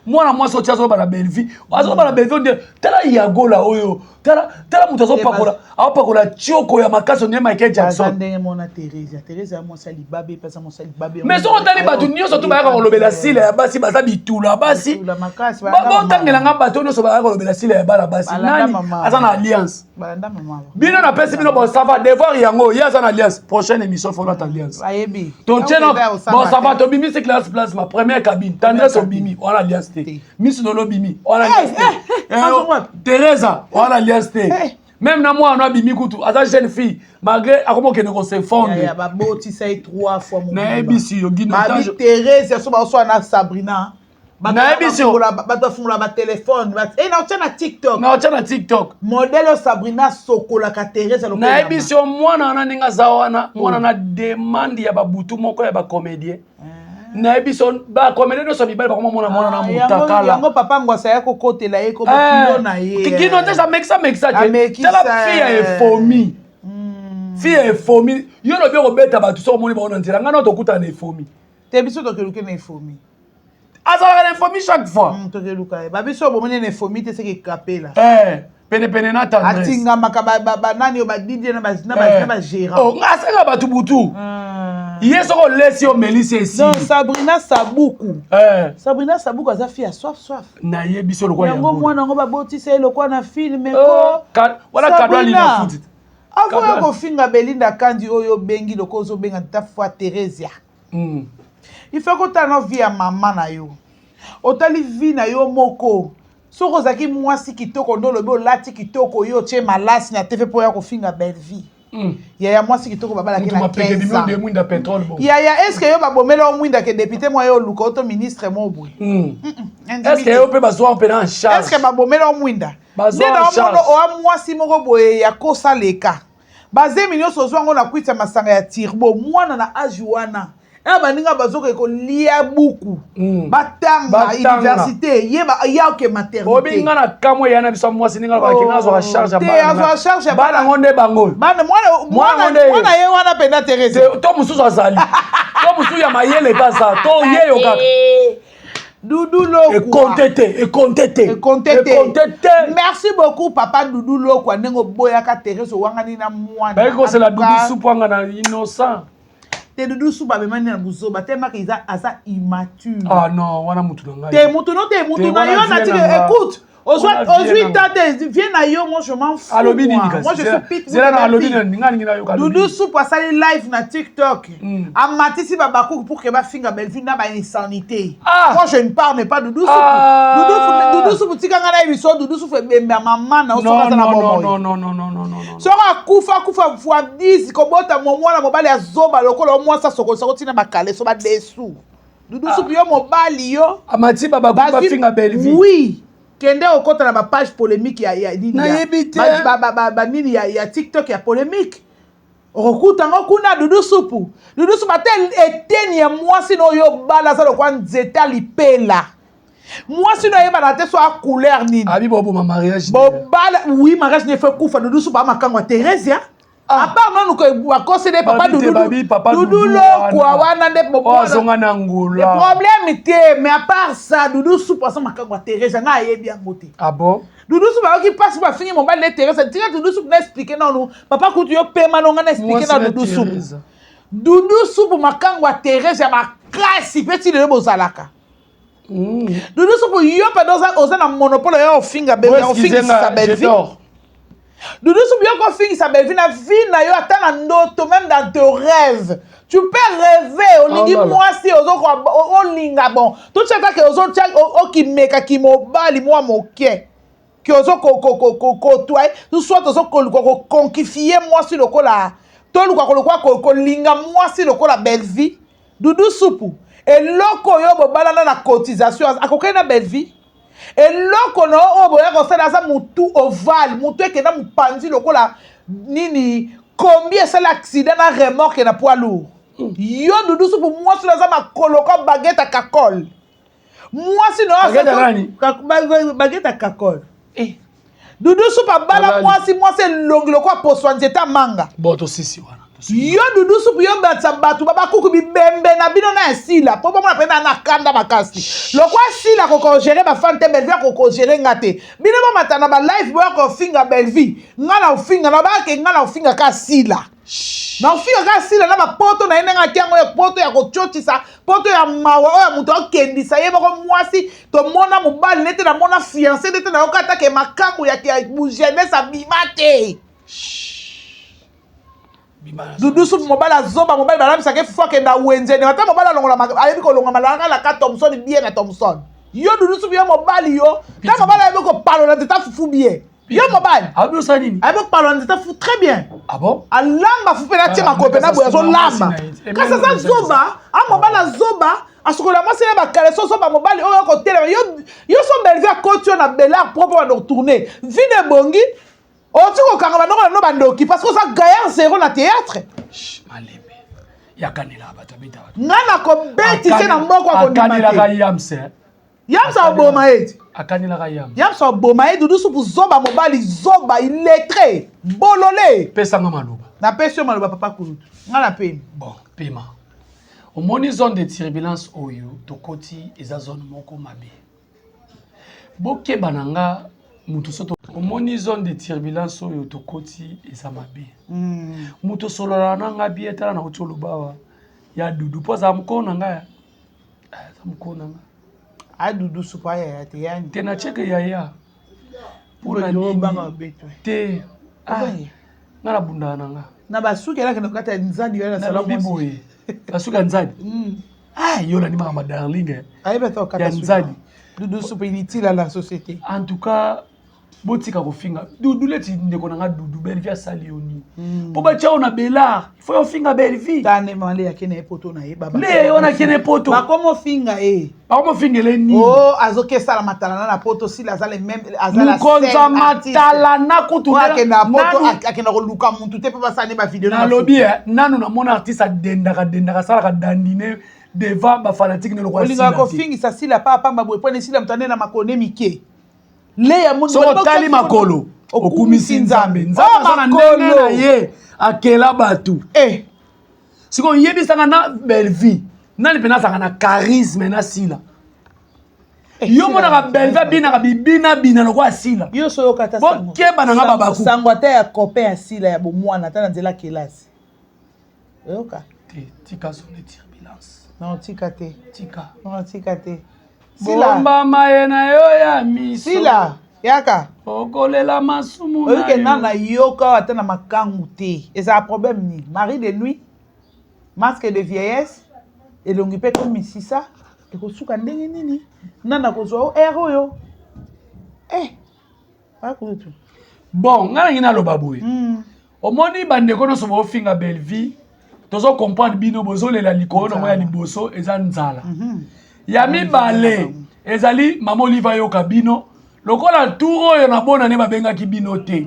mwana mwasi otiazo ba na Belleville. Azo ba na Belleville tala yagola oyo. Tala mutu azopakola chioko ya makasi ne Michael Jackson. Azande mona Teresa ya mwasi libabe pesa mwasi libabe. Mais so otali batu nyonso to ba kolobela sile ya basi baza bitula basi. Bitula makasi ba otangela nga bato nyonso ba kolobela sile ya bala basi. Nani aza na alliance. Balanda mama. Bino na pesi bino bon ça va devoir yango ya aza na alliance. Prochaine émission faut notre alliance. Ayebi. Ton channel bon ça va to bimi c'est classe place ma première cabine. Tendresse au bimi on a alliance té. Miss Lolo bimi on a alliance té. Teresa on a alliance té. Même na moi on a bimi kutu ata jeune fille malgré akomo ke ne se fondre. Ya ba boti say 3 fois mon. Na ebisi yo guinotage. Ma Teresa so ba so na Sabrina. Na ebisi yo ba fungula ba téléphone. Et na tcha na TikTok. Na tcha na TikTok. Modèle Sabrina sokola ka Teresa lo. Na ebisi yo mwana na ninga zawana mwana na demande ya ba butu moko ya ba comédien. Na ebiso ba comédien no so mibali ba mona na mutakala. Yango papa ngwasa ya kokotela ye ko kilo na ye. Kikino te ça mexa ke. Tala fille e fomi. Fille e fomi. Yo no biko beta ba tu so moni ba ona ntira ngana to kuta na e fomi. Te biso to keluke na e fomi. Azala na fomi chaque fois. To keluka. Ba biso bo moni na e fomi te se ke kapela. Pene na tendresse. Atinga makaba nani yo ba DJ na ba gérant. Oh, ngasa ba tu butu. Yeso ko lesi o melisi esi. Donc Sabrina Sabuku. Sabrina Sabuku aza fille à soif. Na ye biso lokwa yango. Yango mwana ngo ba botisa lokwa na film ko. Wala kadwa li na futi. Avoya ko finga Belinda Kandi oyo bengi lokozo benga ta fois Teresia. Il faut que ta no vie ya mama na yo. Otali vie na yo moko. Soko zaki mwasi kitoko ndo lobe olati kitoko yo che malasi na TV po ya ko finga belle vie. Ya mwasi kitoko babala ke na 15 ans. Mwinda pétrole bon. Ya est-ce que yo babomela o mwinda ke député moi yo luka auto ministre mo boy. Est-ce que yo pe bazwa pe en charge? Est-ce que babomela o mwinda? Bazwa en charge. O mwasi moko boye ya kosa leka. Baze minyo sozwa ngo na kwita masanga ya tirbo mwana na ajuana. Baninga bazoka ko lia buku. Batanga université ya ke maternité. Obinga na kamwe yana biso mwasi ninga ba kinga zo charge bana. Te azo charge bana ngonde bango. Bana mwana ye wana penda Teresa. To mususu azali. To mususu ya mayele kasa. To yeyo kaka. Doudou Loko. Et contete. Merci beaucoup papa Doudou Loko nengo boyaka Teresa wangani na mwana. Ba ko c'est la Doudou supanga na innocent. Te Doudou Soupa bemani na buzoba tellement qu'ils asa immature. Ah non, wana mutu na ngai. Te mutu na yo na tike écoute. Aujourd'hui tate viens na yo moi je m'en fous. Moi je suis pit. Zela na alobi ngani na yo ka. Doudou Soupa sali live na TikTok. Amatisi babaku pour que ba finga Belleville na ba insanité. Moi je ne parle pas Doudou Soupa. Doudou Soupa tika ngana ebiso Doudou Soupa bemba mama na osoka za na bomo. Non. Sora kufa fois 10 ko bota mwana mobali azoba lokolo mwasa soko tina bakale so ba desu. Doudou Soupa yo mobali yo. Amati babaku ba finga Belleville. Oui. Kende okota na ba page polémique ya nini ya TikTok ya polémique. Okuta ngo kuna Doudou Soupa. Doudou Soupa tel eteni ya mwasi no yo bala sa lokwa nzeta lipela. Mwasi no yeba na te so a couleur nini. Abi bobo ma mariage. Bo bala oui mariage ne fait kufa Doudou Soupa makangwa Teresia. À part non ko akosede papa Doudou Loko wana nde bobo. Zonga na ngula. Le problème était mais à part ça Doudou Soupa ça makangwa Teresa na yebi yangote. Ah bon? Doudou Soupa qui passe ba finir mon bal de Teresa. Tika Doudou Soupa expliquer non papa kutu yo pema no ngana expliquer na Doudou Soupa. Doudou Soupa makangwa Teresa ma classe petit le bozalaka. Doudou Soupa yo pa dans un monopole yo finga bébé on finga sa belle vie. Doudou Soupa yo ko fingi sa belle na vie na yo ata na ndoto même dans tes rêves. Tu peux rêver on dit moi si ozo ko linga bon. Tout ça que ozo o ki meka ki mobali moi moké. Que ozo ko toi tout soit ozo ko conquifier moi si lokola. To ko linga moi si lokola belle vie. Doudou Soupa et loko yo bobala na cotisation akokai na belle vie. Et loko no oboya ko sala za mutu ovale mutu ekena mpanzi lokola nini combien c'est l'accident na remorque na poids lourd. Yo Doudou Soupa moi sur za makoloka baguette à kakol. Moi si no baguette à kakol. Doudou Soupa bala moi c'est longlo ko poswanzeta manga. Bon to sisi wana. yo dudu soup yo batsa batu baba kuku bibembe na bino na sila po mona pena na kanda makasi lokwa sila ko gérer ba fante belvi ko gérer ngate bino ba matana ba life bo ko finga belvi ngala ufinga na ba ke ngala ufinga ka sila na ufinga ka sila na ba poto na ene ngati yango ya poto ya ko chotisa poto ya mawa o ya muto akendisa yeba ko mwasi to mona mobali nete na mona fiancé nete na okata ke makambo ya jeunesse abimate dudu soup mobala zoba mobile balam sake fuck na wenze ne ata mobala longola ayebi ko longa malanga la ka Thompson bien na Thompson yo dudu soup yo mobile yo ta mobala ayebi ko parler na tata fufu bien yo mobile ayebi ko sanini ayebi ko parler na tata fufu très bien ah bon alamba fufu na tia makope na boya zo lamba kasa sa zoba a mobala zoba asukola mwasi na bakale so ba mobile oyo ko tele yo so belvi a kotio na Bellard propre na tourner vine bongi otiko kanga banoko no bandoki parce que ça gagnant zéro na théâtre malembe yakanela batabita ngana ko beti se na mboko ko akanela ka yamse yamsa oboma eti akanela ka yamsa oboma eti dudu soup zoba mobile zoba illettré bololé pesa nga maloba na pesio maloba papa kulutu ngana pema bon pema omoni zone de turbulence oyo tokoti eza zone moko mabe bokeba nanga mutu soto omoni zone de turbulence oyo tokoti eza mabe mutu solola nanga bien tala na otolo bawa ya dudu poza mukona nga za mukona nga a dudu soup ya te yani tena cheke ya pona ni banga beto te ngala bunda nanga na basuki la kana kata nzadi ya salon biboye basuka nzadi yola ni mama darling aibe to kata nzadi dudu soup inutile à la société en tout cas botika kofinga dudu leti ndeko nanga dudu belvi asali oni po ba chao na Bellard faut yo finga belvi tane male yakene poto na ye baba le ona kene poto ba komo finga ba komo fingele ni oh azoke sala matala na poto si la zale même azala konza matala na kutu na poto akena ko luka muntu te pe ba sane ba video na lobby nanu na mona artiste dendaka sala ka dandine devant ba fanatique ne lo kwa sila ko fingi sa sila pa pamba boy pone sila mtane na makone mike le ya mundu so tali makolo okumisi nzambe sana ndenge na ye akela batu siko yebisanga na belvi nani pena sanga na charisme na sila yo mona ka belvi bina ka bina lokwa sila yo so yo kata sango bokeba na nga babaku sango ata ya copain ya sila ya bomwana ata na nzela kelasi yoka tika zone turbulence non tika te non tika te bomba maye na yo ya miso sila yaka okolela masumu na yo ke nana yoka ata na makangu te eza problème ni mari de nuit masque de vieillesse elongi pe ko misisa ekosuka ndenge nini nana kozwa o ero yo akutu bon ngana ngina loba boye omoni bandeko no so bo finga belvi tozo comprendre bino bozolela likolo mo ya liboso eza nzala ya mibale ezali mama Oliva yoka bino lokola tour oyo na bona ne babengaki bino te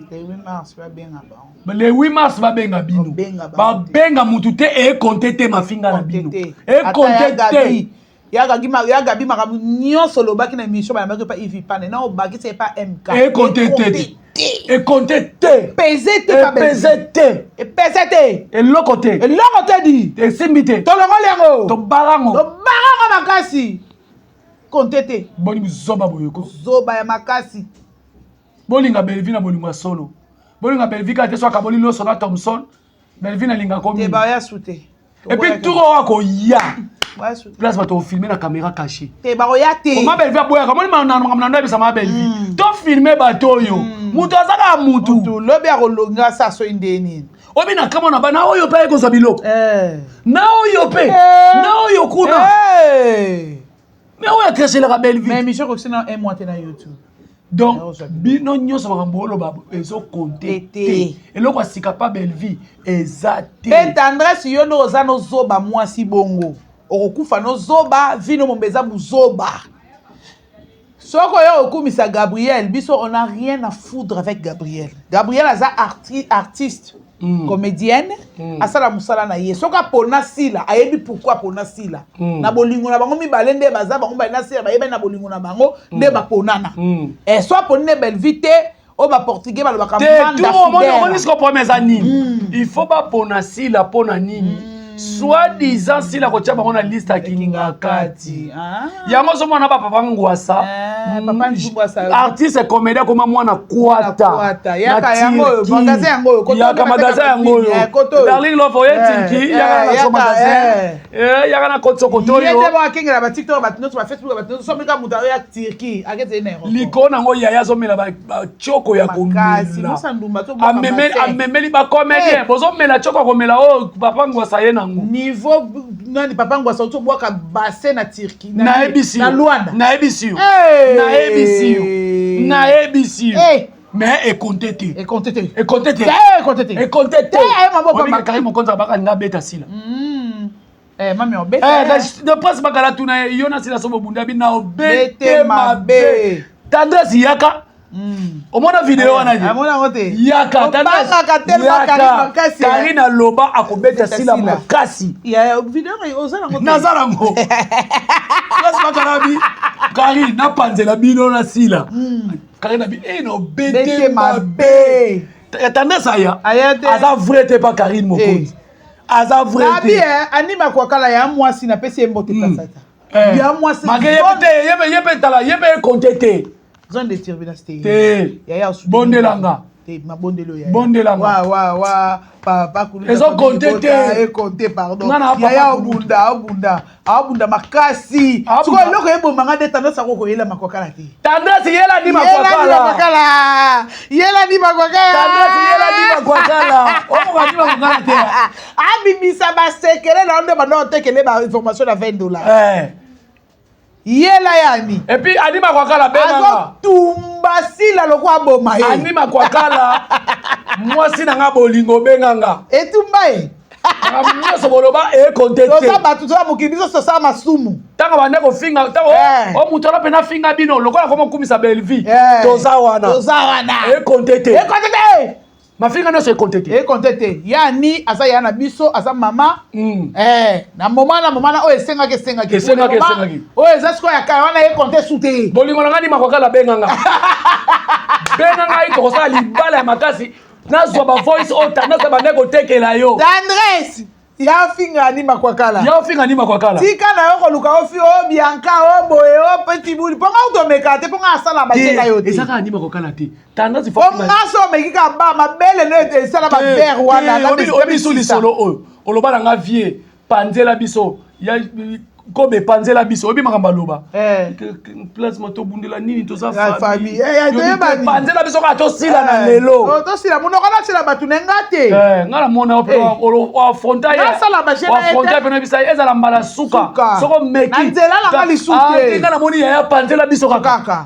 le 8 mars babenga bino babenga mutu te ekonte te mafinga na bino ekonte te ya gabi makabu nyonso lobaki na émission bayambaki pa Ivi Pane na obaki se pa MK ekonte te pese te eloko te di esimbi te tolongoli yango tobarango makasi konte te boni zoba boyoko zoba ya makasi bolinga belvi na bolinga solo bolinga belvi ka te so akaboli loso na Thompson belvi na linga komi te ba ya sute et puis tout wako ya place bato filmer na caméra cachée te ba ya te oma belvi aboya kamoni na ndo bisa ma belvi to filmer bato yo mutu azaka mutu lobi ya kolonga saso indeni obi na kama na bana oyo pe ko zabilo na oyo pe na oyo kuna mais oyo caché la belvi mais émission ko sina un mois na YouTube donc bino nyonso makambolo babo ezo compter te eloko asika pa belvi ezate pe tendresse yo no oza no zoba mwasi bongo okokufa no zoba vino mombeza buzoba soko yo okumisa Gabriel biso on a rien à foutre avec Gabriel aza artiste comédienne asala musala na ye soka pona sila ayebi pourquoi pona sila na bolingo na bango mibale nde baza bango ba na sila bayeba na bolingo na bango nde baponana so pone belvite o ba portugais ba lobaka manda fidèle tout on ce qu'on promet ça nini il faut pas pona si la pona nini soit disant si la kocha bango na liste ya kinga kati yango so mwana papa ngwasa papa ngwasa artiste comédien comme mwana kwata yaka yango magasin yango koto yaka magasin yango darling love oye tinki yaka na so magasin yaka na koto koto yo yete ba kengela ba TikTok ba tino ba Facebook ba tino so mika muta ya Turquie akete na ero likona ngo yaya so mela ba choko ya komela amemeli ba comédien bozo mela choko komela o papa ngwasa ye na niveau nani papa ngwasa oto boka bassin na Turquie na ebisi na Luanda na ebisi mais et compté Karim kontra baka nga beta sila mami obeta de passe bakala tuna yona sila so bunda bi na obete mabe tendresse yaka omona video wana yaka Karina loba akobeta sila makasi nazala ngo place bakalabi Karina napanzela bino na sila Karina bi no bete mabe tendresse aya aza vrai te pa Karine mokonzi aza vrai te anima kwa kala ya mwasi na pesi mbote pasata ya mwasi yebe tala yebe contete zone de turbulence te bondelanga te mabondelo ya bondelanga wa papa kulu ezo contete e compter pardon ya abunda makasi siko eloko ebomanga de tendance ko yela makwakala te tendance yela ni makwakala yela ni makwakala o ko ba ni makwakala te abimisa ba sekele na onde ba no tekele ba information na $20 yela yani et puis anima kwa kala benanga tumba sila lokwa boma ye anima kwa kala mwasi na nga bolingo benganga etumba ye mwaso boloba e contete to saba tu saba mukibiso so saba masumu tanga bande ko finga tanga o mutoro pena finga bino lokola komo kumisa belvi toza wana e contete mafinga no se contete e contete yani asa yana biso asa mama na mama o esenga o ezasko ya kai wana e compter sute bolingo ngani makwakala benganga ito kosa libala ya makasi nazwa ba voice ota nazwa ba nego tekela yo Andres ya finga ni makwakala tika na yo koluka ofi o bianca o boye o petit bouli ponga utomeka te ponga asala ba teka yo te ezaka ni makwakala te tandasi fo ngaso mekika ba mabele no ete sala ba ver wana na biso lisolo oyo oloba nga vie panzela biso ya kobe panzela biso obi makamba loba place moto bundela nini to sa famille panzela biso ka to sila na lelo to sila muno kana sila batu ngate ngala mona o afronta ya sala ba jena afronta pena bisa ezala mbala suka soko meki nzela la ngali suke ngala moni ya panzela biso kaka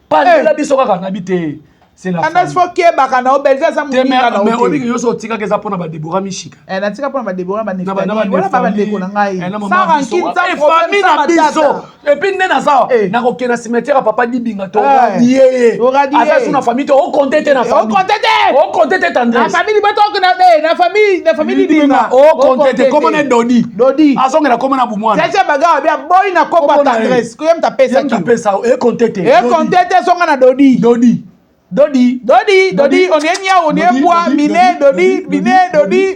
panzela biso kaka na bite c'est la famille. Faut que bakana obelza za muninga na mais obi yo so tika ke za pona ba Deborah Mishika na tika pona ba Deborah ba Nefani wala ba ndeko na ngai ça famille na biso et puis nena ça na ko kena cimetière papa dibinga to radier asa suna famille to o contete na famille o contete tendre na famille bato na famille dibinga o contete comment na dodi asongela comment na bumwana c'est baga bien boy na ko ba tendresse ko yem ta pesa e contete songa na Dodi, on est nia, on est bois, mine, Dodi.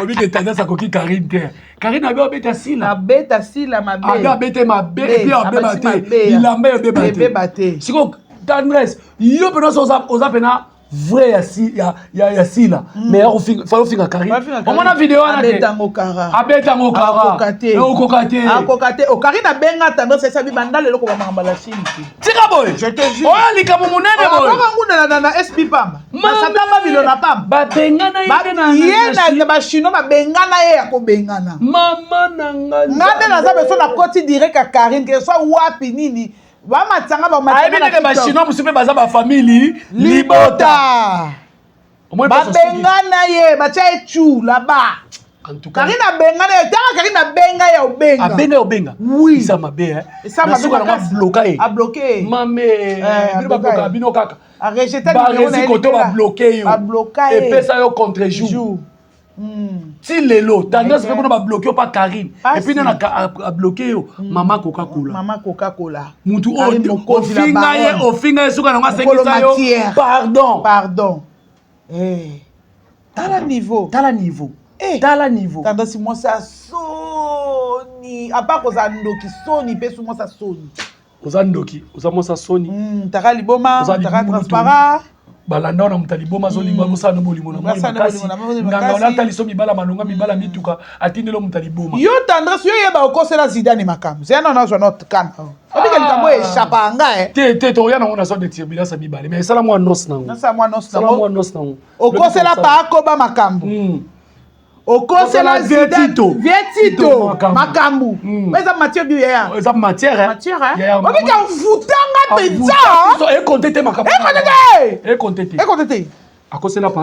Obi que tendance à coquille Karine terre. Karine a bien bêta sila. Bêta sila ma bête. A bêta ma bête puis a bêté. Il a bêté. Si ko tendresse, yo pena oza pena vrai ya sila mais faut finga Karine on mona vidéo wana abetango kara okokate o Karine benga tendance ça bi bandale loko ba mambala chini tika boy je te jure o lika mo munene boy ba ngunda na SP Pamba masatama bilona Pamba ba bengana yena ba chino ba bengana ya ko bengana mama nanga ngade na za beso na koti direct ka Karine que soit wapi nini ba matanga ba matanga na ba chino musupe baza ba famille libota ba bengana ye ba cha echu là-bas en tout cas Karine bengana ye tanga Karine benga ya obenga obenga oui ça mabe ça mabe a bloqué mame ba bloquer bino kaka a rejeter ba resi koto ba bloquer yo a bloquer et pesa yo contre jour ti lelo tendance pe kuna ba bloquer pas Karine et puis na a bloquer Mama Coca-Cola. Mama Coca-Cola. Mutu o finga suka na ngasa yo. Pardon. Eh. Tala niveau. Tala niveau. Tendance moi ça soni. A part koza ndoki soni pe sou moi ça soni. Koza ndoki, koza moi ça soni. Taka liboma, taka transparent. Balanda na mutali boma zo lingwa musa no bolimo na makasi nganga ona tali so mibala malonga mibala mituka atindelo mutali boma yo tendance yo yeba okosela Zidane makambo zena na zo not kan obika likambo echapa nga te to yana ona so de turbulence mibale mais sala moi nos nango okosela pa akoba makambo okosela vietito makambo eza matière biya eza matière obika futanga pizza e contete makambo e contete akosela pa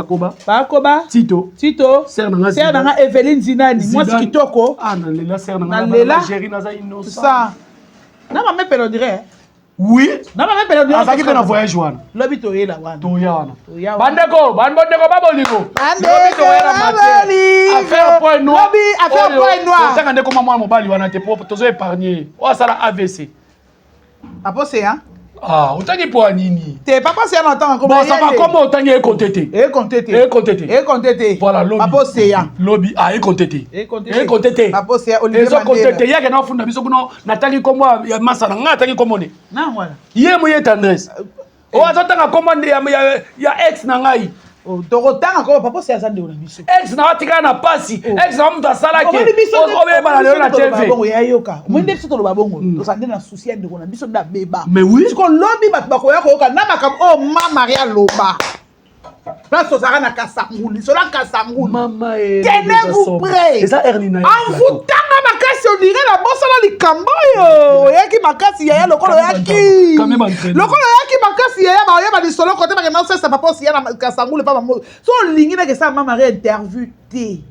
akoba Tito ser nanga Eveline Zinani mwasi kitoko na lela ser nanga Géry naza innocent ça na mama pelo dirait oui na mama pelo dirait azaki na voyage wana lobi to yela wana bandeko babolingo lobi to yela matière affaire point noir tanga ndeko mama mobali wana te po tozo épargner o sala AVC apose hein. Ah, utangi po nini? Te papa c'est en temps comme ça va comment utangi e contete. Voilà lobby. Papa c'est ya. Lobby e contete. Papa c'est Olivier Mandela. Ezo contete ya na funda biso kuno natangi komo ya masana ngatangi komone. Na voilà. Ye moye tendresse. O azotanga commande ya ex na ngai. Torotanga ko papa c'est azande na biso. Ex na watika na pasi. Ex na mtu asala ke. O be bana lelo na TV. Bongo ya yoka. Mwende biso to babongo. To sande na souci ande ko na biso da beba. Mais oui. Ko lobby bat bakoya ko yoka na makam o ma Maria Loba. Place Sozara na Kasanguli. Sola Kasanguli. Mama tenez-vous prêts. Et ça Ernina. En vous tanga makasi on dirait la bossa la likambo yo. Yaki makasi ya lokolo yaki. Lokolo yaki makasi ya ba ya ba di solo côté ba na ça papa si ya na Kasanguli pas maman. So lingi na que ça mama interview té.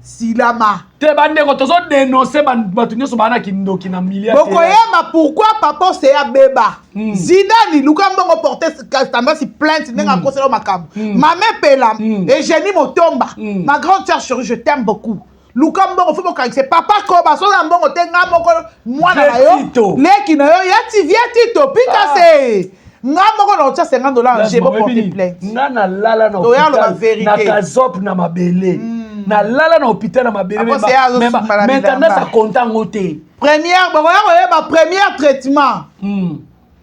Silama. Te bande ko tozo dénoncer batu nyoso bana kindoki na milliard. Bokoyeba pourquoi papa c'est ya beba. Zidane lukambo ngo porter tendance plainte nenga kosela makambo. Mame Pela et Jenny Motomba. Ma grande sœur chérie, je t'aime beaucoup. Lukambo faut que c'est papa Koba so na mbongo tenga moko mwana na yo. Leki na yo yati vietito pika se. Nga moko na otia $50 j'ai pour porter plainte. Nga na lala na hôpital na Kazop na mabele. Na lala na hôpital na mabele. Maintenant ça content ngote. Première première traitement.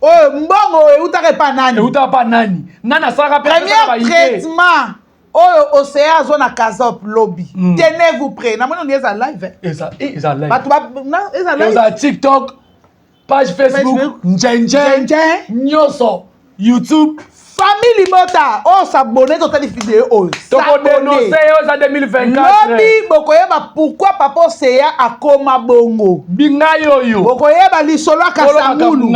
Oh, mbongo eutaka pa nani? Nana saka premier traitement. Oh, Océa zone à Kazop lobby. Tenez-vous prêts. Na mona nieza live. Eza live. Eza live. Eza TikTok, page Facebook, Njenjen, Nyoso, YouTube. Famille Mota, oh s'abonner dans ta vidéo. Oh, s'abonner. C'est 2024. Lobby bokoyeba pourquoi papa Océa a koma bongo. Binga yoyo. Bokoyeba lisolo Kasangulu.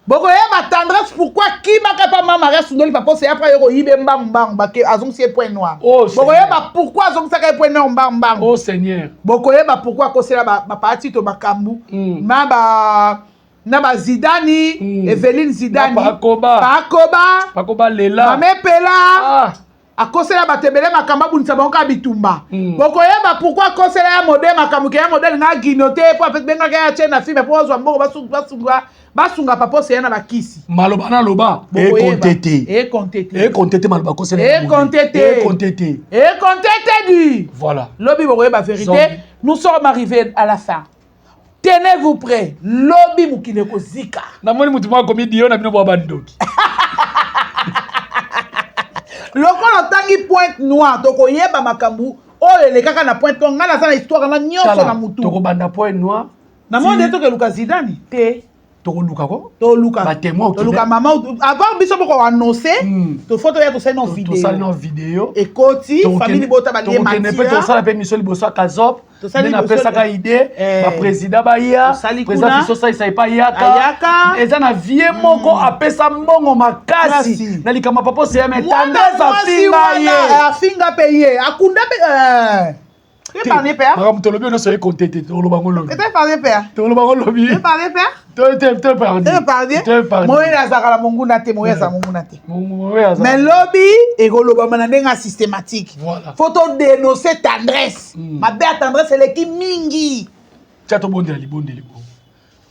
Bokoyeba tendresse pourquoi qui m'a pas maman reste dans le papa c'est après yoko yibe mbang bake azong c'est point noir. Bokoyeba pourquoi azong ça point noir mbang. Oh Seigneur. Bokoyeba pourquoi kosela ba parti to makambu. Na ba Zidani, Eveline Zidani. Pakoba Lela. Mame Pela. Akosela batebele makamba bunisa banka bitumba. Bokoyeba pourquoi kosela ya modèle makambu ke ya modèle na ginote pour fait benga ya chena film pour zo mbongo basunga papa c'est na bakisi. Maloba na loba. E contete maloba kosela. E contete du. Voilà. Lobby bokoyeba vérité. Nous sommes arrivés à la fin. Tenez-vous prêts. Lobby mukileko zika. Na moni mutu mwa komi dio na bino bwa bandoki. Lokola tangi pointe noire toko yeba makambu oyo elekaka na pointe ko ngala sana histoire na nyonso na mutu. Toko banda pointe noire. Na monde to ke Luka Zidane te. Toko luka ko? To luka. Ba témoin to luka maman avant biso boko annoncer to photo ya to sala no vidéo. To sala no vidéo. Et koti famille bota ba lié matia. To to sala pe mission liboso Kazop. Na pesa ka idée ba président ba ya. Président biso sa isa pa yaka. Eza na vie moko apesa mbongo makasi. Na likama papa c'est mais tendance afinga ye. Afinga payer. Akunda pe Tu parles père? Madame Tolobi on se compter to lo bango lobi. Tu parles père? To lo bango lobi. Tu parles père? Tu parles. Tu parles. Moi ya zakala monguna te, moi ya za monguna te. Mais lobby et goloba manandenga systématique. Voilà. Faut to dénoncer tendresse. Ma belle tendresse elle est qui mingi. Tchato bonde libonde libo.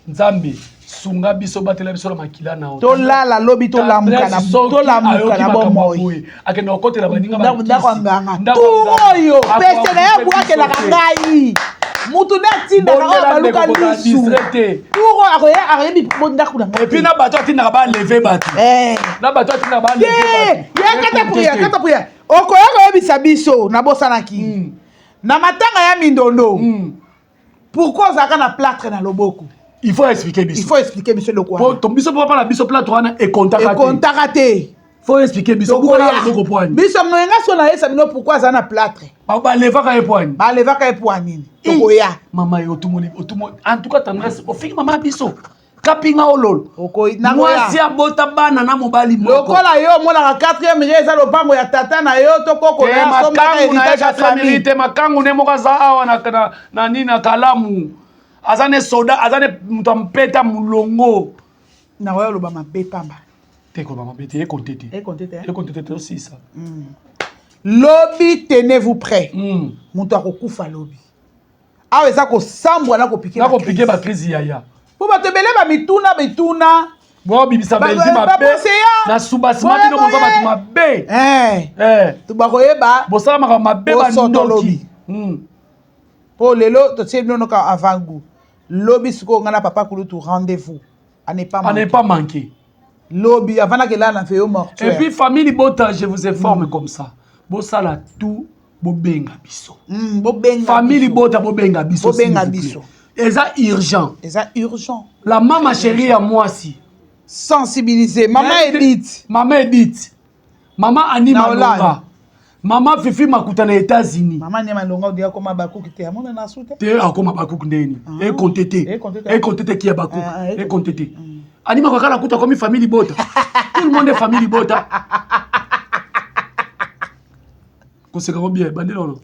Nzambe sunga biso batela biso la makila na to la lobby to la mukana bo moyi. Akenda okotela baninga ba. Ndako nganga. Tuyo pese na ya bwake la ngai. Mutu na tinda na baluka lisu. Turo akoya arebi ndako na ngai. Et puis na bato atinda ba lever bato. Na bato atinda ba lever bato. Ya kata priya. Okoya ko yebisa biso na bosana ki. Na matanga ya mindondo. Pourquoi zaka na plâtre na loboko? Il faut expliquer biso. Il faut expliquer biso le quoi. Pour ton biso pour pas la biso plâtre wana et contacter. Et contacter. Faut expliquer biso pour la loboko poigne. Biso ngoyenga so na yesa bino pourquoi za na plâtre. Ba leva ka poigne. Ba leva ka poigne. Tokoya. Mama yo otumo. En tout cas tendresse au fiki mama biso. Kapinga ololo. Okoyi na ngoya. Mwasi abota bana na mobali moko. Lokola yo mona ka 4e rez za lopango ya tata na yo to koko na so ma héritage ya famille. Makangu ne moka za awa na nina kalamu. Azane soda, azane mutampeta mulongo. Na ngoya loba mabe pamba. Te ko mama bete e kontete. E kontete. E kontete aussi ça. Lobby tenez-vous prêt. Mutu akokufa lobby. Awa eza ko sambwa na ko piquer. Na ko piquer ba crise yaya. Po batebele ba mituna. Bo bibisa belzi mabe. Na subasima bino ko ba mabe. Tu ba koyeba. Bo sala maka mabe ba ndoki. Po lelo to tse bino ka avant goût. Lobby siko ngana papa kulutu rendez-vous. À ne pas manquer. Lobby avant que là na fait au mortuaire. Et puis famille Bota, je vous informe comme ça. Bo sala tout bo benga biso. Famille Bota bo benga biso. Bo benga biso. Eza urgent. La maman chérie à moi si. Sensibiliser. Maman Edith. Maman Anima Longa. Maman Fifi makuta na États-Unis. Maman Anima Longa on dit comment bakouk te amona na soute. Te akoma bakouk ndeni. E kontete qui a bakouk. E kontete. Anima kwa kala kuta comme famille Bota. Tout le monde est famille Bota. Conséquent bien bandelo.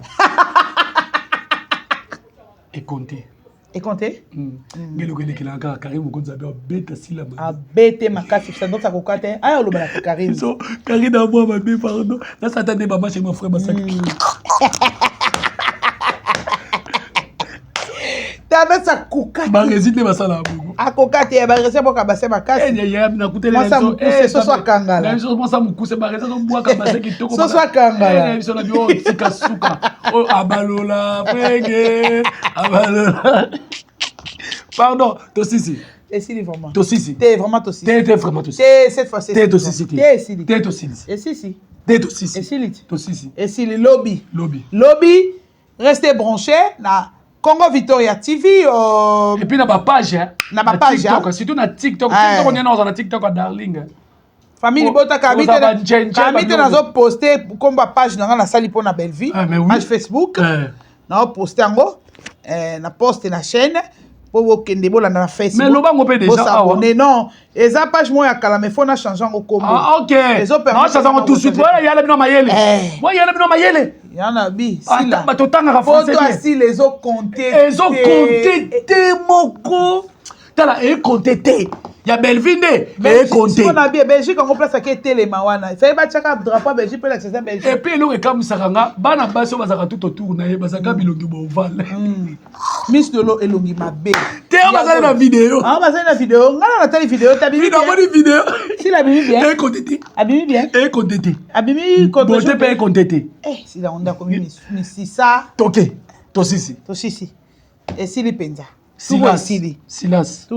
Et compter. Et compter? Ngelo kele kilanga Karim Konzabe beta silama. A bete makasi ça donc ça kokate. Aya lo bala Karim. So Karim na moi ma bé pardon. Là ça attendait maman chez mon frère Masaki. T'as ça kokate. Ba réside ba sala bongo. A kokate ba réside boka ba se makasi. Ya na kutele. Moi ça mukuse so so kangala. Moi ça mukuse ba réside so boaka ba se kitoko. So so kangala. So na bio tika suka. Oh abalola frenge. Abalola. Pardon, Tosisi. Et si vraiment. Tosisi. T'es vraiment Tosisi. T'es vraiment Tosisi. T'es cette fois-ci. T'es Tosisi. T'es si. T'es Tosisi. Et si. T'es Tosisi. Et si lit. Tosisi. Et si le lobby. Lobby. Restez branchés na Congo Victoria TV. Et puis na ba page hein. Na ba page TikTok, surtout na TikTok. TikTok on est dans Tiktok à Darling. Famille Bota Kamite nazo poster comme ba page na sali pona Belleville. Page Facebook. Na poster ngo na poster na chaîne. Pour kende bola na Facebook. Mais lobango pe déjà abonné non. Eza page moi ya kala mais faut na changer ngo kombo. Ah OK. Non changer tout de suite. Voilà yala bino mayele. Moi yala bino mayele. Yana bi sila. Ba totanga ka français. Photo asi les o compter. Les o compter te moko. Tala e compter te. Ya Belleville et compter. On a bien Belgique on place à télé mawana. Ça va chaka drapeau Belgique pour l'accès Belgique. Et puis le comme sakanga bana baso bazaka tout autour na bazaka bilongi bo oval. Miss de l'eau elongi mabe. T'es bazali na vidéo. Ah bazali na vidéo. Ngana na tali vidéo tabi. Dans bonne vidéo. Si la bibi bien. Et compter. Abimi bien. Et compter. Abimi compter. Bon te paye compter. Si la onda comme si ça. Toké. Tosisi. Et si les penza. Silence.